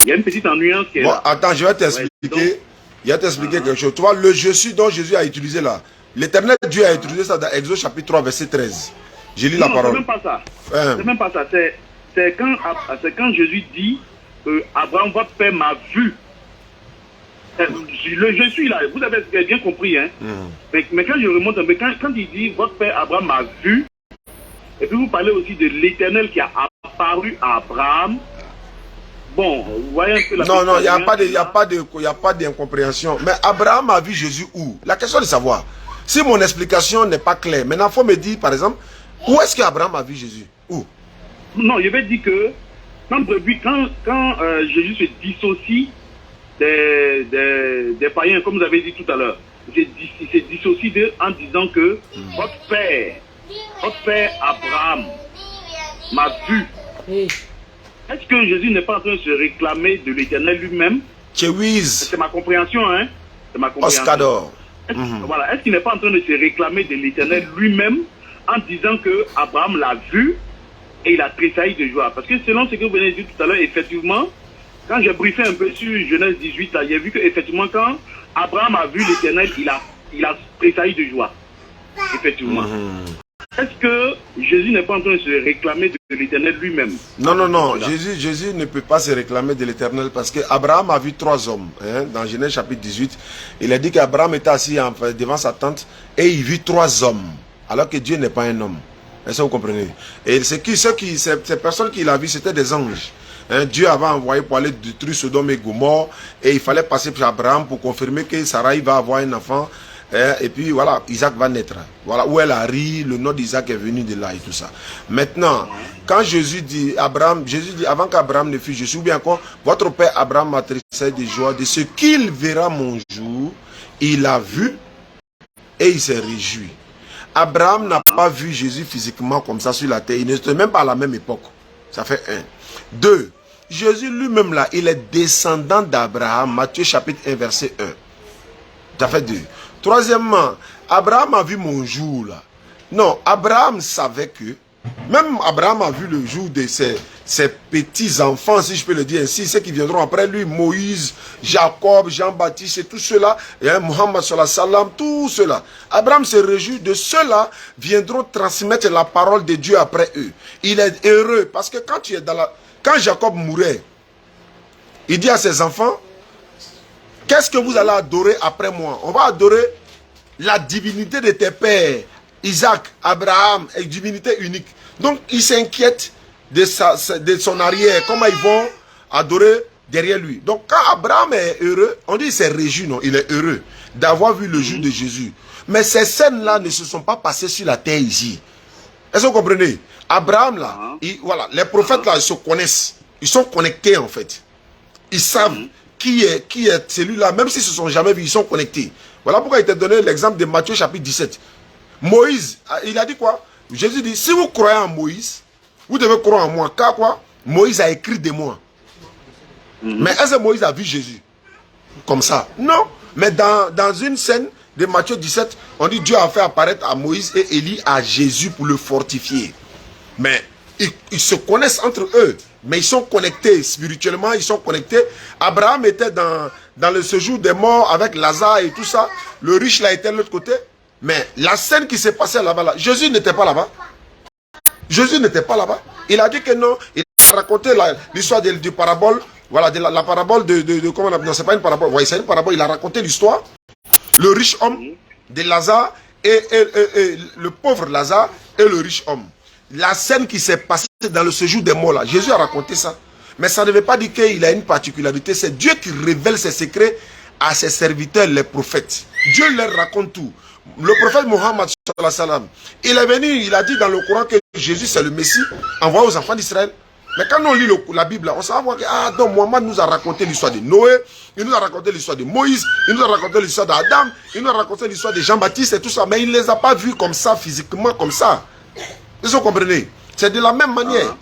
il y a une petite ennuyance qui est là. Attends, je vais t'expliquer. Il va t'expliquer quelque chose. Tu vois, le je suis dont Jésus a utilisé là. L'Éternel Dieu a utilisé ça dans Exode chapitre 3, verset 13. Je lis la parole. C'est même pas ça. C'est même pas ça. C'est quand Jésus dit Abraham, votre père m'a vu. Le je suis là. Vous avez bien compris. Hein? Mais quand je remonte un peu, quand il dit votre père Abraham m'a vu, et puis vous parlez aussi de l'Éternel qui a apparu à Abraham. Bon, vous voyez un peu la... Non, il n'y a pas d'incompréhension. Mais Abraham a vu Jésus où? La question de savoir. Si mon explication n'est pas claire, maintenant il faut me dire, par exemple, où est-ce qu'Abraham a vu Jésus? Où? Non, je vais dire que quand Jésus se dissocie des païens, comme vous avez dit tout à l'heure, il se dissocie d'eux en disant que votre père Abraham m'a vu. Est-ce que Jésus n'est pas en train de se réclamer de l'Éternel lui-même? C'est ma compréhension, hein? C'est ma compréhension. Oscador. Voilà. Est-ce qu'il n'est pas en train de se réclamer de l'Éternel lui-même en disant que Abraham l'a vu et il a tressailli de joie? Parce que selon ce que vous venez de dire tout à l'heure, effectivement, quand j'ai briefé un peu sur Genèse 18, j'ai vu qu'effectivement, quand Abraham a vu l'Éternel, il a tressailli de joie. Effectivement. Est-ce que Jésus n'est pas en train de se réclamer de l'Éternel lui-même? Non. Jésus ne peut pas se réclamer de l'Éternel parce qu'Abraham a vu 3 hommes. Hein, dans Genèse chapitre 18, il a dit qu'Abraham était assis devant sa tente et il vit 3 hommes. Alors que Dieu n'est pas un homme. Est-ce que vous comprenez? Et ces personnes qu'il a vues, c'était des anges. Hein, Dieu avait envoyé pour aller détruire Sodome et Gomorrhe. Et il fallait passer par Abraham pour confirmer que Sarah va avoir un enfant. Et puis voilà, Isaac va naître. Voilà où elle a ri, le nom d'Isaac est venu de là et tout ça. Maintenant, quand Jésus dit, avant qu'Abraham ne fût Jésus, ou bien encore, votre père Abraham a tressailli de joie de ce qu'il verra mon jour, il a vu et il s'est réjoui. Abraham n'a pas vu Jésus physiquement comme ça sur la terre, il n'était même pas à la même époque. Ça fait 1. 2. Jésus lui-même là, il est descendant d'Abraham, Matthieu chapitre 1 verset 1. Ça fait 2. Troisièmement, Abraham a vu mon jour là. Non, Abraham savait que, même Abraham a vu le jour de ses petits-enfants, si je peux le dire ainsi, ceux qui viendront après lui, Moïse, Jacob, Jean-Baptiste et tout cela, et Mohammed sallallahu alayhi wa sallam, tout cela. Abraham se réjouit de ceux-là viendront transmettre la parole de Dieu après eux. Il est heureux parce que quand Jacob mourait, il dit à ses enfants, qu'est-ce que vous allez adorer après moi? On va adorer la divinité de tes pères, Isaac, Abraham, et divinité unique. Donc, il s'inquiète de son arrière, comment ils vont adorer derrière lui. Donc, quand Abraham est heureux, on dit qu'il s'est réjoui, non, il est heureux d'avoir vu le jour de Jésus. Mais ces scènes-là ne se sont pas passées sur la terre ici. Est-ce que vous comprenez? Abraham, là, voilà, les prophètes, là, ils se connaissent. Ils sont connectés, en fait. Ils savent qui est celui-là, même s'ils ne se sont jamais vus, ils sont connectés. Voilà pourquoi il t'a donné l'exemple de Matthieu chapitre 17. Moïse, il a dit quoi? Jésus dit, si vous croyez en Moïse, vous devez croire en moi. Car quoi? Moïse a écrit de moi. Mais est-ce que Moïse a vu Jésus? Comme ça? Non. Mais dans une scène de Matthieu 17, on dit Dieu a fait apparaître à Moïse et Élie à Jésus pour le fortifier. Mais ils se connaissent entre eux. Mais ils sont connectés spirituellement, ils sont connectés. Abraham était dans le séjour des morts avec Lazare et tout ça. Le riche là était de l'autre côté. Mais la scène qui s'est passée là-bas, là, Jésus n'était pas là-bas. Jésus n'était pas là-bas. Il a dit que non. Il a raconté l'histoire du parabole. Voilà, la parabole de comment on appelle? Non, c'est pas une parabole. Oui, c'est une parabole. Il a raconté l'histoire. Le riche homme de Lazare et le pauvre Lazare et le riche homme. La scène qui s'est passée dans le séjour des morts là, Jésus a raconté ça. Mais ça ne veut pas dire qu'il a une particularité. C'est Dieu qui révèle ses secrets à ses serviteurs, les prophètes. Dieu leur raconte tout. Le prophète Mohammed sallallahu alayhi wa sallam, il est venu, il a dit dans le Coran que Jésus c'est le Messie envoyé aux enfants d'Israël. Mais quand on lit la Bible, on s'en voit que donc Mohammed nous a raconté l'histoire de Noé, il nous a raconté l'histoire de Moïse, il nous a raconté l'histoire d'Adam, il nous a raconté l'histoire de Jean-Baptiste et tout ça. Mais il ne les a pas vus comme ça, physiquement comme ça. Vous comprenez? C'est de la même manière.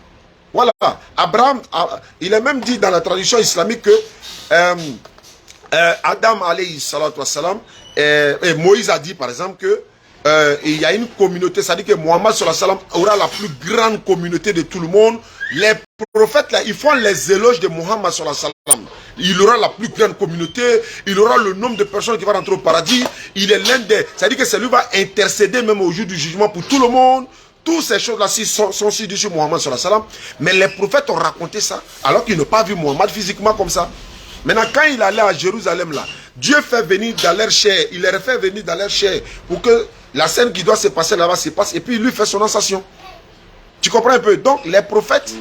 Voilà. Abraham, il est même dit dans la tradition islamique que Adam alayhi salatu wassalam, et Moïse a dit par exemple que il y a une communauté, c'est-à-dire que Mohammed sallallahu alayhi wa sallam aura la plus grande communauté de tout le monde. Les prophètes là, ils font les éloges de Mohammed sallallahu alayhi wa sallam. Il aura la plus grande communauté, il aura le nombre de personnes qui vont rentrer au paradis. Il est l'un des, c'est-à-dire que c'est lui qui va intercéder même au jour du jugement pour tout le monde. Toutes ces choses-là sont sur sur Mohammed sallallahu alayhi wa sallam. Mais les prophètes ont raconté ça alors qu'ils n'ont pas vu Mohammed physiquement comme ça. Maintenant, quand il allait à Jérusalem là, Dieu fait venir dans leur chair, il leur fait venir dans leur chair pour que la scène qui doit se passer là-bas se passe et puis il lui fait son ascension. Tu comprends un peu? Donc les prophètes,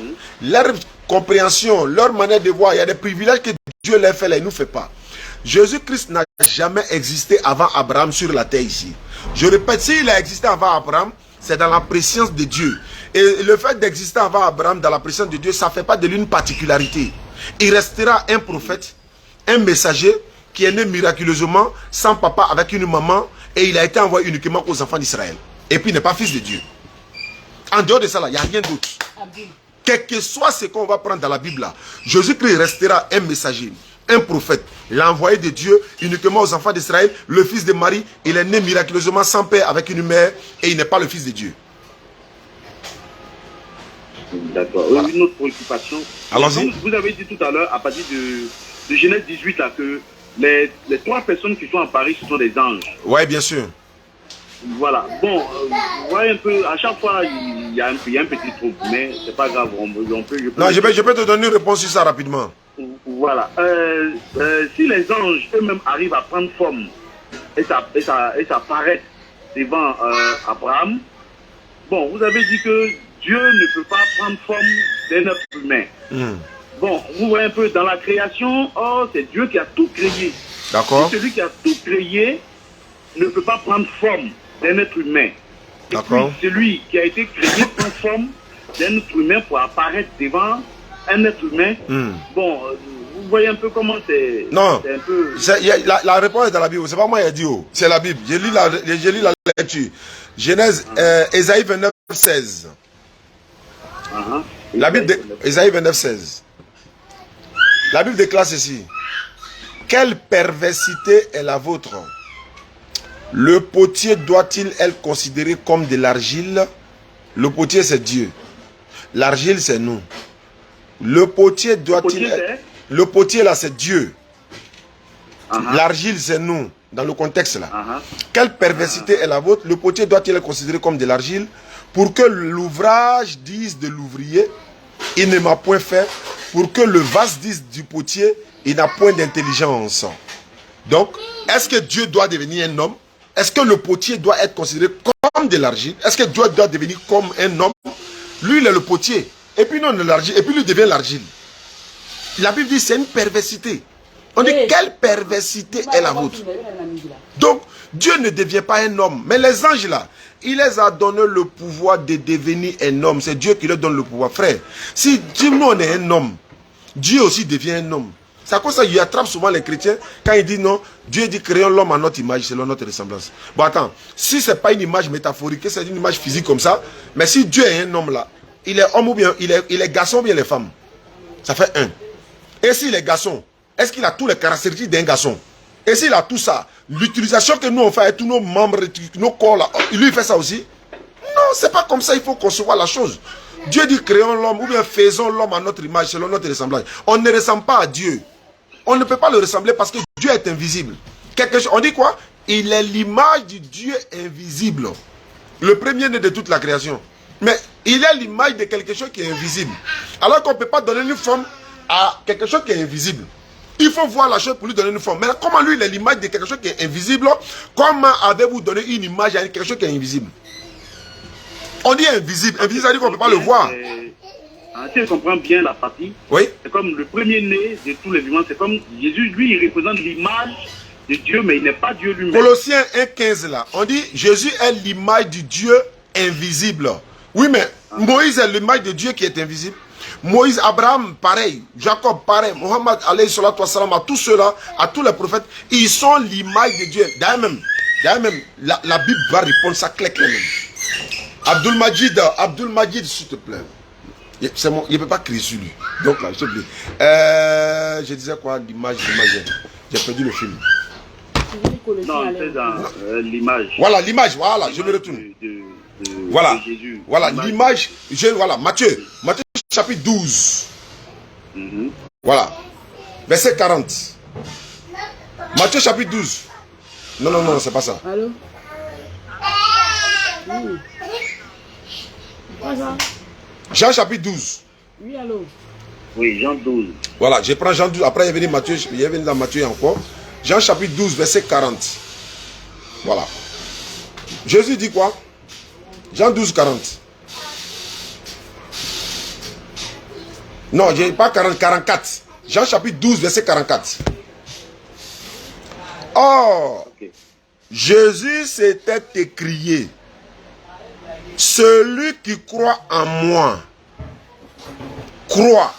leur compréhension, leur manière de voir, il y a des privilèges que Dieu leur fait là, il ne nous fait pas. Jésus-Christ n'a jamais existé avant Abraham sur la terre ici. Je répète, s'il a existé avant Abraham, c'est dans la préscience de Dieu. Et le fait d'exister avant Abraham dans la présence de Dieu, ça ne fait pas de lui une particularité. Il restera un prophète, un messager qui est né miraculeusement, sans papa, avec une maman, et il a été envoyé uniquement aux enfants d'Israël. Et puis il n'est pas fils de Dieu. En dehors de ça, il n'y a rien d'autre. Quel que soit ce qu'on va prendre dans la Bible, là, Jésus-Christ restera un messager, un prophète, l'envoyé de Dieu uniquement aux enfants d'Israël, le fils de Marie. Il est né miraculeusement sans père avec une mère, et il n'est pas le fils de Dieu. D'accord. Voilà. Une autre préoccupation. Allons-y. Vous avez dit tout à l'heure, à partir de Genèse 18, là, que les 3 personnes qui sont en Paris, ce sont des anges. Oui, bien sûr. Voilà. Bon, vous voyez un peu, à chaque fois, il y a un petit trouble, mais c'est pas grave. Je peux te donner une réponse sur ça rapidement. Voilà. Si les anges eux-mêmes arrivent à prendre forme et ça paraît devant Abraham, bon, vous avez dit que Dieu ne peut pas prendre forme d'un être humain. Bon, vous voyez un peu dans la création, c'est Dieu qui a tout créé. D'accord. Si celui qui a tout créé ne peut pas prendre forme d'un être humain. D'accord. Celui qui a été créé prend forme d'un être humain pour apparaître devant un être humain. Bon, vous voyez un peu comment c'est. Non, un peu... la réponse est dans la Bible. C'est pas moi qui ai dit, c'est la Bible. Je lis la lecture. Genèse, Ésaïe 29, 16. La Bible de Ésaïe 29, 16. La Bible déclare ceci. Quelle perversité est la vôtre? Le potier doit-il être considéré comme de l'argile? Le potier, c'est Dieu. L'argile, c'est nous. Le potier doit-il... Le potier, là, c'est Dieu. L'argile, c'est nous, dans le contexte, là. Quelle perversité est la vôtre? Le potier doit-il être considéré comme de l'argile? Pour que l'ouvrage dise de l'ouvrier, il ne m'a point fait. Pour que le vase dise du potier, il n'a point d'intelligence. Donc, est-ce que Dieu doit devenir un homme? Est-ce que le potier doit être considéré comme de l'argile? Est-ce que Dieu doit devenir comme un homme? Lui, il est le potier. Et puis, non, l'argile. Et puis, lui devient l'argile. La Bible dit c'est une perversité. On dit quelle perversité est la vôtre? Donc, Dieu ne devient pas un homme. Mais les anges là, il les a donné le pouvoir de devenir un homme. C'est Dieu qui leur donne le pouvoir. Frère, si nous on est un homme, Dieu aussi devient un homme. C'est à cause ça qu'il attrape souvent les chrétiens quand ils disent non, Dieu dit créons l'homme à notre image, selon notre ressemblance. Bon attends, si ce n'est pas une image métaphorique, c'est une image physique comme ça, mais si Dieu est un homme là, il est homme ou bien il est garçon ou bien il est femme. Ça fait un. Et s'il est garçon, est-ce qu'il a tous les caractéristiques d'un garçon? Et s'il a tout ça, l'utilisation que nous on fait avec tous nos membres, nos corps là, lui il fait ça aussi? Non, c'est pas comme ça, il faut concevoir la chose. Dieu dit créons l'homme ou bien faisons l'homme à notre image, selon notre ressemblance. On ne ressemble pas à Dieu. On ne peut pas le ressembler parce que Dieu est invisible. On dit quoi? Il est l'image du Dieu invisible. Le premier-né de toute la création. Mais il est l'image de quelque chose qui est invisible. Alors qu'on ne peut pas donner une forme à quelque chose qui est invisible. Il faut voir la chose pour lui donner une forme. Mais comment lui, il est l'image de quelque chose qui est invisible? Comment avez-vous donné une image à quelque chose qui est invisible? On dit invisible. Invisible, ça veut dire qu'on ne peut pas le voir. Si je comprends bien la partie, oui. C'est comme le premier-né de tous les vivants. C'est comme Jésus, lui, il représente l'image de Dieu, mais il n'est pas Dieu lui-même. Colossiens 1,15 là, on dit Jésus est l'image du Dieu invisible. Oui, mais Moïse est l'image de Dieu qui est invisible. Moïse, Abraham, pareil. Jacob, pareil. Mohammed, alayhi salatu wassalam, à tous ceux-là, à tous les prophètes, ils sont l'image de Dieu. D'ailleurs même, la Bible va répondre ça clairement. Abdul Majid, s'il te plaît. Il ne peut pas crier sur lui. Donc là, s'il te plaît. Je disais quoi? L'image. J'ai perdu le film. Non, c'est dans l'image. Voilà, l'image, voilà, je me retourne. Voilà, de Jésus. Voilà, l'image. Voilà, Matthieu chapitre 12. Voilà, verset 40. Matthieu chapitre 12. Non, c'est pas ça. Allô? Jean chapitre 12. Oui, allô? Oui, Jean 12. Voilà, je prends Jean 12. Après, il est venu Matthieu. Il est venu dans Matthieu encore. Jean chapitre 12, verset 40. Voilà. Jésus dit quoi? Jean 12, 40. Non, je n'ai pas 40, 44. Jean chapitre 12, verset 44. Or, Jésus s'était écrié. Celui qui croit en moi, croit,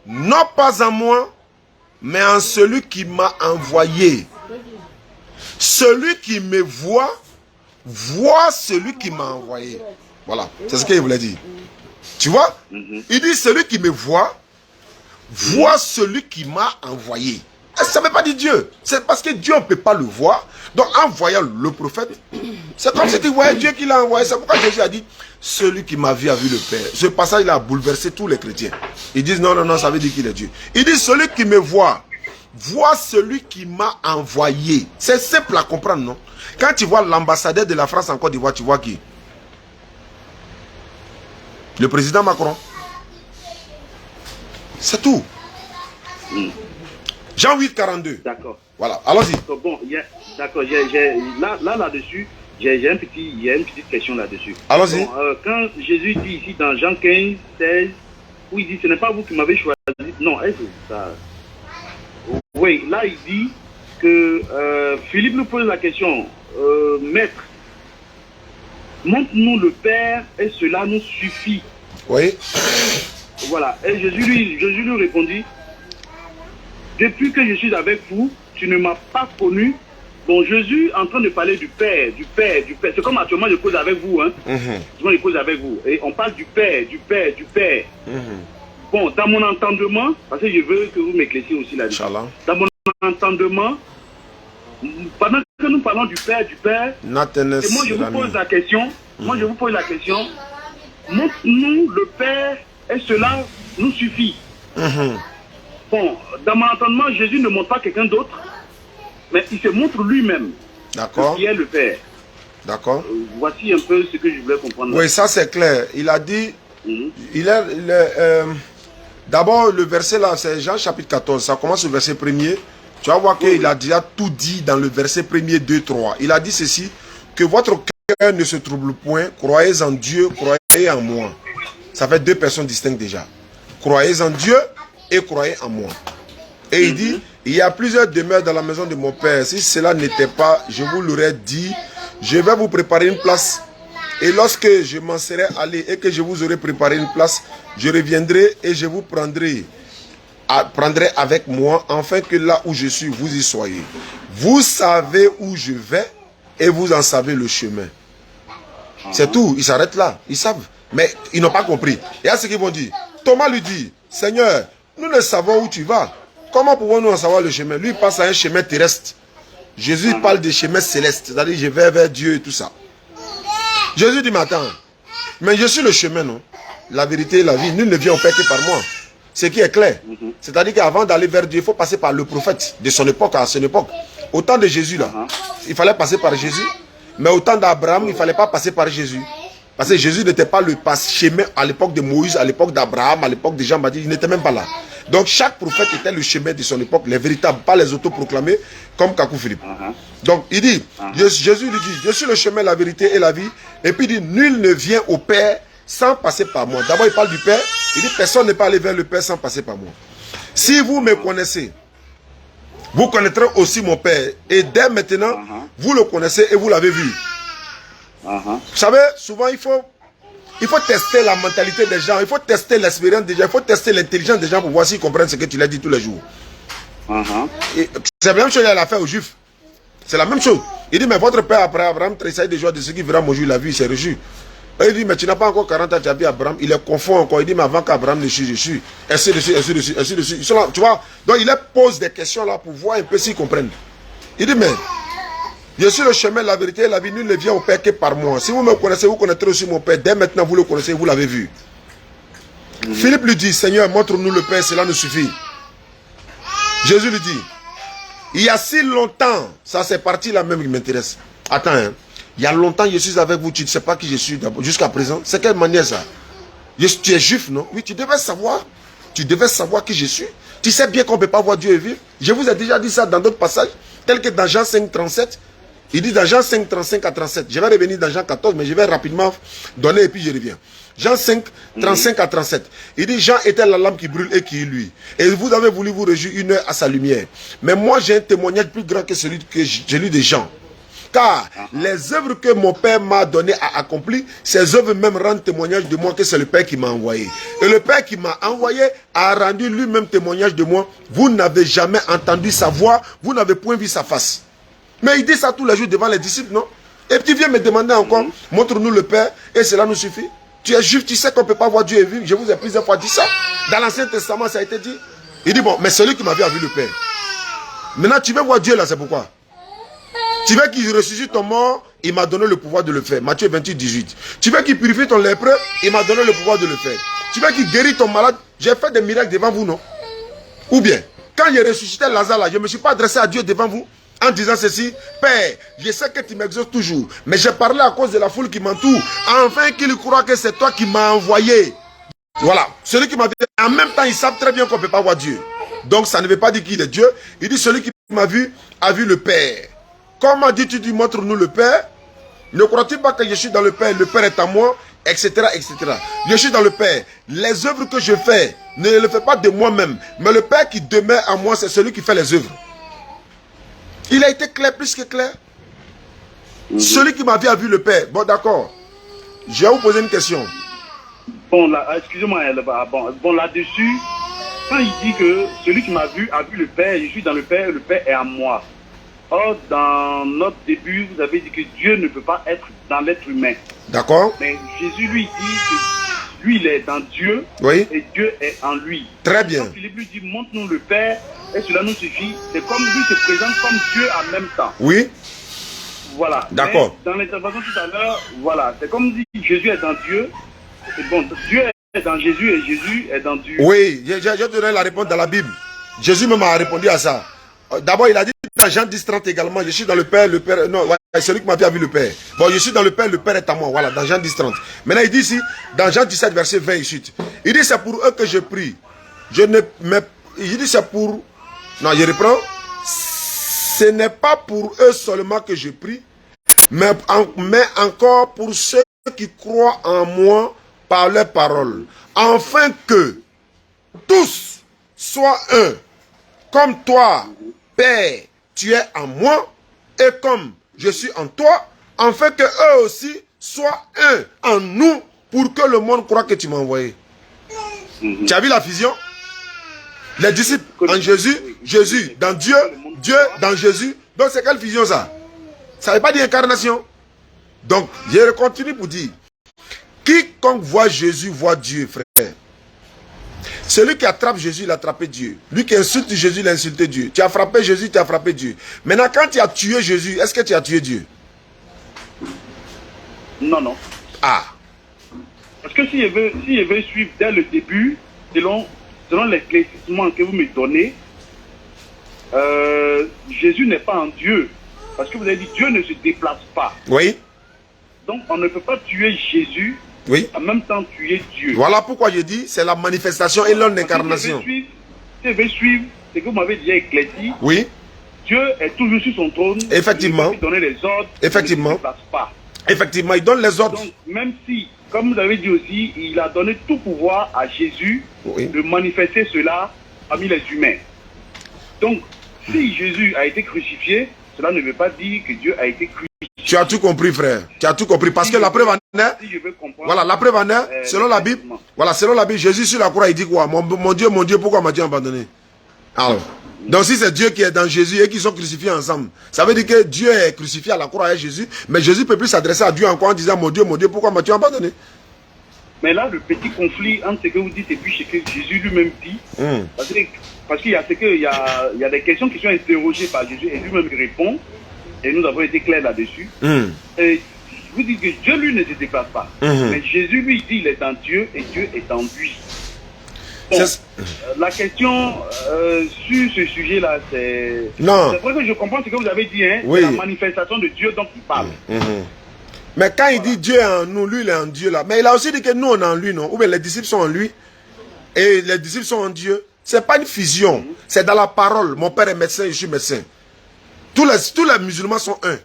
non pas en moi, mais en celui qui m'a envoyé. Celui qui me voit, voit celui qui m'a envoyé. Voilà, c'est ce qu'il voulait dire. Tu vois? Il dit celui qui me voit, voit celui qui m'a envoyé. Ça ne veut pas dire Dieu. C'est parce que Dieu, on ne peut pas le voir. Donc, en voyant le prophète, c'est comme si tu voyais Dieu qui l'a envoyé. C'est pourquoi Jésus a dit, celui qui m'a vu a vu le Père. Ce passage, il a bouleversé tous les chrétiens. Ils disent, non, non, non, ça veut dire qu'il est Dieu. Il dit, celui qui me voit, voit celui qui m'a envoyé. C'est simple à comprendre, non? Quand tu vois l'ambassadeur de la France en Côte d'Ivoire, tu vois qui? Le président Macron. C'est tout. Jean 8, 42. D'accord. Voilà, allons-y. Bon, d'accord, là-dessus, il y a une petite question là-dessus. Allons-y. Bon, quand Jésus dit ici dans Jean 15, 16, où il dit, ce n'est pas vous qui m'avez choisi. Non, est-ce que ça... Oui, là il dit que Philippe nous pose la question, Maître, montre-nous le Père et cela nous suffit. Oui. Voilà, et Jésus lui répondit, depuis que je suis avec vous, tu ne m'as pas connu. Bon, Jésus en train de parler du Père. C'est comme actuellement je cause avec vous, hein. Je cause avec vous. Et on parle du Père. Bon, dans mon entendement, parce que je veux que vous m'éclairciez aussi là-dessus. Dans mon entendement, pendant que nous parlons du Père, et moi je vous pose la question, montre-nous le Père et cela nous suffit. Bon, dans mon entendement, Jésus ne montre pas quelqu'un d'autre, mais il se montre lui-même. D'accord. Qui est le Père. D'accord. Voici un peu ce que je voulais comprendre. Oui, ça c'est clair. Il a dit, d'abord le verset là, c'est Jean chapitre 14, ça commence au verset 1er. Tu vas voir qu'il a déjà tout dit dans le verset 1er, 2, 3. Il a dit ceci, que votre cœur ne se trouble point, croyez en Dieu, croyez en moi. Ça fait deux personnes distinctes déjà. Croyez en Dieu et croyez en moi. Et il dit, il y a plusieurs demeures dans la maison de mon Père. Si cela n'était pas, je vous l'aurais dit, je vais vous préparer une place. Et lorsque je m'en serai allé et que je vous aurai préparé une place, je reviendrai et je vous prendrai avec moi, afin que là où je suis, vous y soyez. Vous savez où je vais et vous en savez le chemin. C'est tout, ils s'arrêtent là, ils savent. Mais ils n'ont pas compris. Et à ce qu'ils vont dire, Thomas lui dit, Seigneur, nous ne savons où tu vas. Comment pouvons-nous en savoir le chemin? Lui, il passe à un chemin terrestre. Jésus parle de chemin céleste, c'est-à-dire je vais vers Dieu et tout ça. Jésus dit, mais attends, mais je suis le chemin, non? La vérité et la vie, nul ne vient au Père que par moi. Ce qui est clair. C'est-à-dire qu'avant d'aller vers Dieu, il faut passer par le prophète de son époque à son époque. Au temps de Jésus, là, il fallait passer par Jésus. Mais au temps d'Abraham, il ne fallait pas passer par Jésus. Parce que Jésus n'était pas le chemin à l'époque de Moïse, à l'époque d'Abraham, à l'époque de Jean-Baptiste, il n'était même pas là. Donc chaque prophète était le chemin de son époque, les véritables, pas les autoproclamés, comme Kakou Philippe. Donc il dit, Jésus lui dit, je suis le chemin, la vérité et la vie. Et puis il dit, nul ne vient au Père sans passer par moi. D'abord il parle du Père, il dit, personne n'est pas allé vers le Père sans passer par moi. Si vous me connaissez, vous connaîtrez aussi mon Père. Et dès maintenant, vous le connaissez et vous l'avez vu. Vous savez, souvent il faut tester la mentalité des gens, il faut tester l'expérience des gens, il faut tester l'intelligence des gens pour voir s'ils comprennent ce que tu leur dis tous les jours. C'est la même chose qu'il a fait aux Juifs. C'est la même chose. Il dit, mais votre père après Abraham tressaille de joie de ce qui verra mon jour, il a vu, il s'est réjoui. Et il dit, mais tu n'as pas encore 40 ans, tu as vu Abraham, il est confond encore. Il dit, mais avant qu'Abraham ne suis, je suis. Ainsi de suite, ainsi de suite, ainsi de suite. Ils sont là, tu vois. Donc il leur pose des questions là pour voir un peu s'ils comprennent. Il dit, mais je suis le chemin, la vérité et la vie, nul ne vient au Père que par moi. Si vous me connaissez, vous connaîtrez aussi mon Père. Dès maintenant, vous le connaissez, vous l'avez vu. Philippe lui dit, Seigneur, montre-nous le Père, cela nous suffit. Jésus lui dit, il y a si longtemps, ça c'est parti là même qui m'intéresse. Attends, hein. Il y a longtemps, je suis avec vous, tu ne sais pas qui je suis jusqu'à présent. C'est quelle manière ça? Tu es juif, non? Oui, tu devais savoir. Tu devais savoir qui je suis. Tu sais bien qu'on ne peut pas voir Dieu et vivre. Je vous ai déjà dit ça dans d'autres passages, tels que dans Jean 5, 37. Il dit dans Jean 5, 35 à 37. Je vais revenir dans Jean 14, mais je vais rapidement donner et puis je reviens. Jean 5, 35 à 37. Il dit, Jean était la lampe qui brûle et qui luit. Et vous avez voulu vous réjouir une heure à sa lumière. Mais moi, j'ai un témoignage plus grand que celui de Jean. Car les œuvres que mon Père m'a donné à accomplir, ces œuvres même rendent témoignage de moi que c'est le Père qui m'a envoyé. Et le Père qui m'a envoyé a rendu lui-même témoignage de moi. Vous n'avez jamais entendu sa voix, vous n'avez point vu sa face. Mais il dit ça tous les jours devant les disciples, non? Et tu viens me demander encore, montre-nous le Père, et cela nous suffit. Tu es juif, tu sais qu'on ne peut pas voir Dieu et vivre. Je vous ai plusieurs fois dit ça. Dans l'Ancien Testament, ça a été dit. Il dit, bon, mais celui qui m'a vu a vu le Père. Maintenant, tu veux voir Dieu là, c'est pourquoi? Tu veux qu'il ressuscite ton mort, il m'a donné le pouvoir de le faire. Matthieu 28, 18. Tu veux qu'il purifie ton lépreux, il m'a donné le pouvoir de le faire. Tu veux qu'il guérisse ton malade, j'ai fait des miracles devant vous, non? Ou bien, quand j'ai ressuscité Lazare là, je ne me suis pas adressé à Dieu devant vous en disant ceci, Père, je sais que tu m'exauces toujours, mais j'ai parlé à cause de la foule qui m'entoure, afin qu'il croit que c'est toi qui m'as envoyé. Voilà, celui qui m'a vu, en même temps, ils savent très bien qu'on ne peut pas voir Dieu. Donc, ça ne veut pas dire qu'il est Dieu. Il dit, celui qui m'a vu, a vu le Père. Comment dis-tu, montre-nous le Père? Ne crois-tu pas que je suis dans le Père est en moi, etc., etc. Je suis dans le Père. Les œuvres que je fais, ne les fais pas de moi-même, mais le Père qui demeure en moi, c'est celui qui fait les œuvres. Il a été clair, plus que clair. Celui qui m'a vu a vu le Père. Bon, d'accord. Je vais vous poser une question. Bon, excusez-moi, bon là-dessus, quand il dit que celui qui m'a vu a vu le Père, je suis dans le Père est en moi. Or, dans notre début, vous avez dit que Dieu ne peut pas être dans l'être humain. D'accord. Mais Jésus lui dit que lui, il est dans Dieu, oui, et Dieu est en lui. Très bien. Quand Philippe lui dit, montre-nous le Père, et cela nous suffit. C'est comme lui se présente comme Dieu en même temps. Oui. Voilà. D'accord. Dans l'intervention tout à l'heure, voilà, c'est comme dit Jésus est dans Dieu. C'est bon, Dieu est dans Jésus et Jésus est dans Dieu. Oui, j'ai donné la réponse dans la Bible. Jésus même a répondu à ça. D'abord, il a dit dans Jean 10, 30 également, je suis dans le Père, non, ouais, celui qui m'a vu le Père. Bon, je suis dans le Père est à moi. Voilà, dans Jean 10, 30. Maintenant, il dit ici, dans Jean 17, verset 20 et suite. Il dit, c'est pour eux que je prie. Il dit, c'est pour... Non, je reprends. Ce n'est pas pour eux seulement que je prie, mais encore pour ceux qui croient en moi par leurs paroles, afin que tous soient un, comme toi, Père, tu es en moi, et comme je suis en toi, afin que eux aussi soient un en nous, pour que le monde croit que tu m'as envoyé. Tu as vu la fusion? Les disciples en Jésus, Jésus dans Dieu, Dieu dans Jésus. Donc c'est quelle fusion ça? Ça ne veut pas dire incarnation. Donc, je continue pour dire, quiconque voit Jésus, voit Dieu, frère. Celui qui attrape Jésus, il a attrapé Dieu. Lui qui insulte Jésus, il a insulté Dieu. Tu as frappé Jésus, tu as frappé Dieu. Maintenant, quand tu as tué Jésus, est-ce que tu as tué Dieu? Non, non. Ah. Parce que si je veux suivre dès le début, selon l'éclaircissement que vous me donnez, Jésus n'est pas en Dieu. Parce que vous avez dit Dieu ne se déplace pas. Oui. Donc on ne peut pas tuer Jésus, oui, en même temps tuer Dieu. Voilà pourquoi je dis, c'est la manifestation et l'incarnation. Si je vais suivre ce que vous m'avez déjà éclairci, oui, Dieu est toujours sur son trône. Effectivement. Il donne les ordres. Effectivement. Il ne se déplace pas. Effectivement, il donne les ordres. Donc, même si, comme vous avez dit aussi, il a donné tout pouvoir à Jésus, oui, de manifester cela parmi les humains. Donc, si Jésus a été crucifié, cela ne veut pas dire que Dieu a été crucifié. Tu as tout compris, frère. Tu as tout compris. Parce que la preuve en est, voilà, la preuve en est, selon la Bible, voilà, selon la Bible, Jésus sur la croix, il dit quoi? Mon Dieu, pourquoi m'as-tu abandonné? Alors, donc si c'est Dieu qui est dans Jésus et qu'ils sont crucifiés ensemble, ça veut dire que Dieu est crucifié à la croix avec Jésus, mais Jésus ne peut plus s'adresser à Dieu encore en disant, mon Dieu, pourquoi m'as-tu abandonné? Mais là, le petit conflit entre ce que vous dites et puis ce que Jésus lui-même dit, parce qu'il y a il y a des questions qui sont interrogées par Jésus et lui-même répond, et nous avons été clairs là-dessus. Et je vous dis que Dieu, lui, ne se déplace pas. Mais Jésus, lui, dit il est en Dieu et Dieu est en lui. Bon, la question sur ce sujet-là, c'est... Non. C'est vrai que je comprends ce que vous avez dit, hein, oui, c'est la manifestation de Dieu dont il parle. Mais quand il dit Dieu est en nous, lui, il est en Dieu là. Mais il a aussi dit que nous, on est en lui, non? Ou bien les disciples sont en lui et les disciples sont en Dieu. C'est pas une fusion, c'est dans la parole. Mon père est médecin, je suis médecin. Tous les musulmans sont un.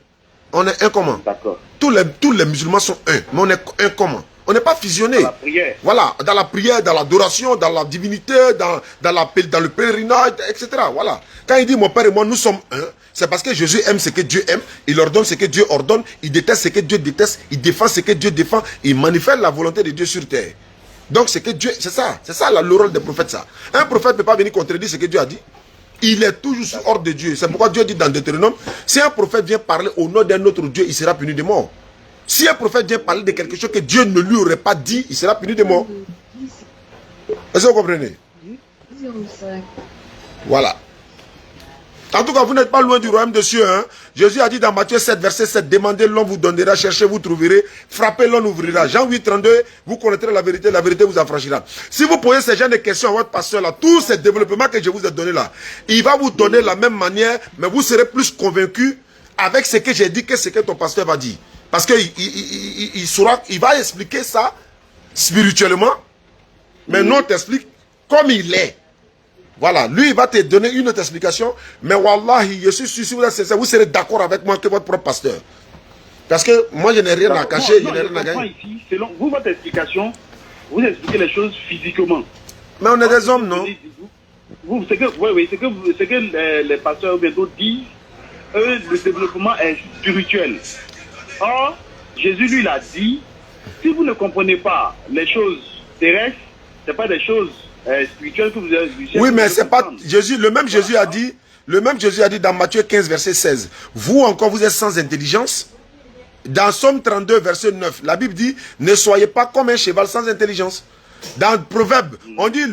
On est un commun. D'accord. Tous les musulmans sont un, mais on est un commun. On n'est pas fusionné. Dans la prière. Voilà, dans la prière, dans l'adoration, dans la divinité, dans le pèlerinage, etc. Voilà. Quand il dit mon Père et moi, nous sommes un, c'est parce que Jésus aime ce que Dieu aime, il ordonne ce que Dieu ordonne, il déteste ce que Dieu déteste, il défend ce que Dieu défend, il manifeste la volonté de Dieu sur terre. Donc c'est que Dieu, c'est ça le rôle des prophètes, ça. Un prophète ne peut pas venir contredire ce que Dieu a dit. Il est toujours sous ordre de Dieu. C'est pourquoi Dieu dit dans Deutéronome, si un prophète vient parler au nom d'un autre Dieu, il sera puni de mort. Si un prophète vient parler de quelque chose que Dieu ne lui aurait pas dit, il sera puni de mort. Est-ce que vous comprenez? Voilà. En tout cas, vous n'êtes pas loin du royaume de cieux. Hein? Jésus a dit dans Matthieu 7, verset 7, demandez, l'on vous donnera, cherchez, vous trouverez, frappez, l'on ouvrira. Jean 8, 32, vous connaîtrez la vérité vous affranchira. Si vous posez ce genre de questions à votre pasteur là, tous ces développements que je vous ai donnés là, il va vous donner la même manière, mais vous serez plus convaincu avec ce que j'ai dit que ce que ton pasteur va dire. Parce qu'il il va expliquer ça spirituellement, mais non, t'explique comme il est. Voilà, lui il va te donner une autre explication, mais wallahi, je suis sûr, si vous êtes sincère, vous serez d'accord avec moi que votre propre pasteur. Parce que moi je n'ai rien à cacher, je n'ai rien à gagner. Ici, selon vous, votre explication, vous expliquez les choses physiquement. Mais on est des hommes, non? Vous, ce que les pasteurs bientôt disent, eux, le développement est spirituel. Or, Jésus lui l'a dit, si vous ne comprenez pas les choses terrestres, ce n'est pas des choses spirituelles que vous avez. Oui, mais c'est pas Jésus, le même Jésus a dit dans Matthieu 15, verset 16, vous encore vous êtes sans intelligence. Dans Somme 32, verset 9, la Bible dit, ne soyez pas comme un cheval sans intelligence. Dans le Proverbe, on dit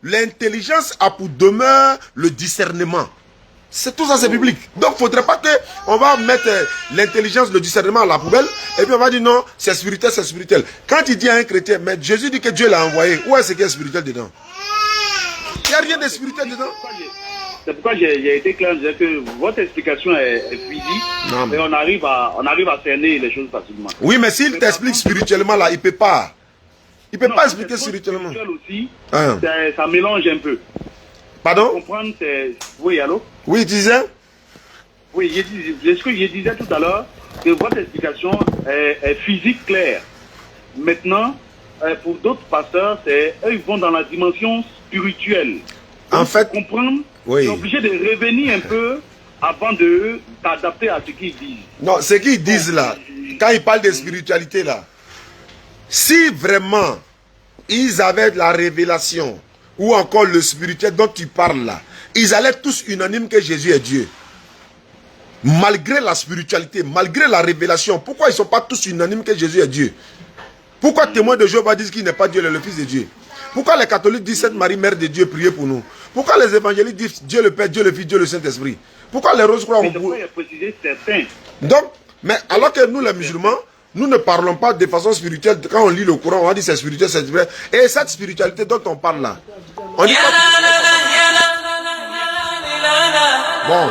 l'intelligence a pour demeure le discernement. C'est tout ça, c'est biblique. Donc, il ne faudrait pas qu'on va mettre l'intelligence, le discernement à la poubelle, et puis on va dire non, c'est spirituel, c'est spirituel. Quand il dit à un chrétien, mais Jésus dit que Dieu l'a envoyé, où est-ce qu'il y a spirituel dedans? Il n'y a rien de spirituel dedans. C'est pourquoi j'ai été clair, je disais que votre explication est physique, et on arrive à cerner les choses facilement. Oui, mais s'il t'explique spirituellement, là, il ne peut pas. Il ne peut pas expliquer spirituellement. Aussi, ça mélange un peu. Pardon? Comprendre, oui, allô? Oui, tu disais? Oui, ce que je disais tout à l'heure, que votre explication est physique claire. Maintenant, pour d'autres pasteurs, eux, ils vont dans la dimension spirituelle. En fait, comprendre, oui. Ils sont obligés de revenir un peu avant de t'adapter à ce qu'ils disent. Non, ce qu'ils disent là, quand ils parlent de spiritualité là, si vraiment ils avaient la révélation, ou encore le spirituel dont tu parles là, ils allaient tous unanimes que Jésus est Dieu. Malgré la spiritualité, malgré la révélation, pourquoi ils ne sont pas tous unanimes que Jésus est Dieu? Pourquoi témoins de Jéhovah disent qu'il n'est pas Dieu, le Fils de Dieu? Pourquoi les catholiques disent Sainte Marie, Mère de Dieu, priez pour nous? Pourquoi les évangéliques disent Dieu le Père, Dieu le Fils, Dieu le Saint-Esprit? Pourquoi les Rose-Croix ont... Donc, mais alors que nous les musulmans, nous ne parlons pas de façon spirituelle. Quand on lit le Coran, on va dire c'est spirituel, c'est spirituel. Et cette spiritualité dont on parle là, on dit pas... Bon,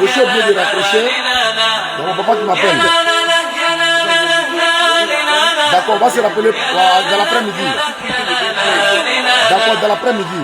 je suis obligé de raccrocher. Donc mon papa qui m'appelle. D'accord, on va se rappeler dans l'après-midi. D'accord, dans l'après-midi.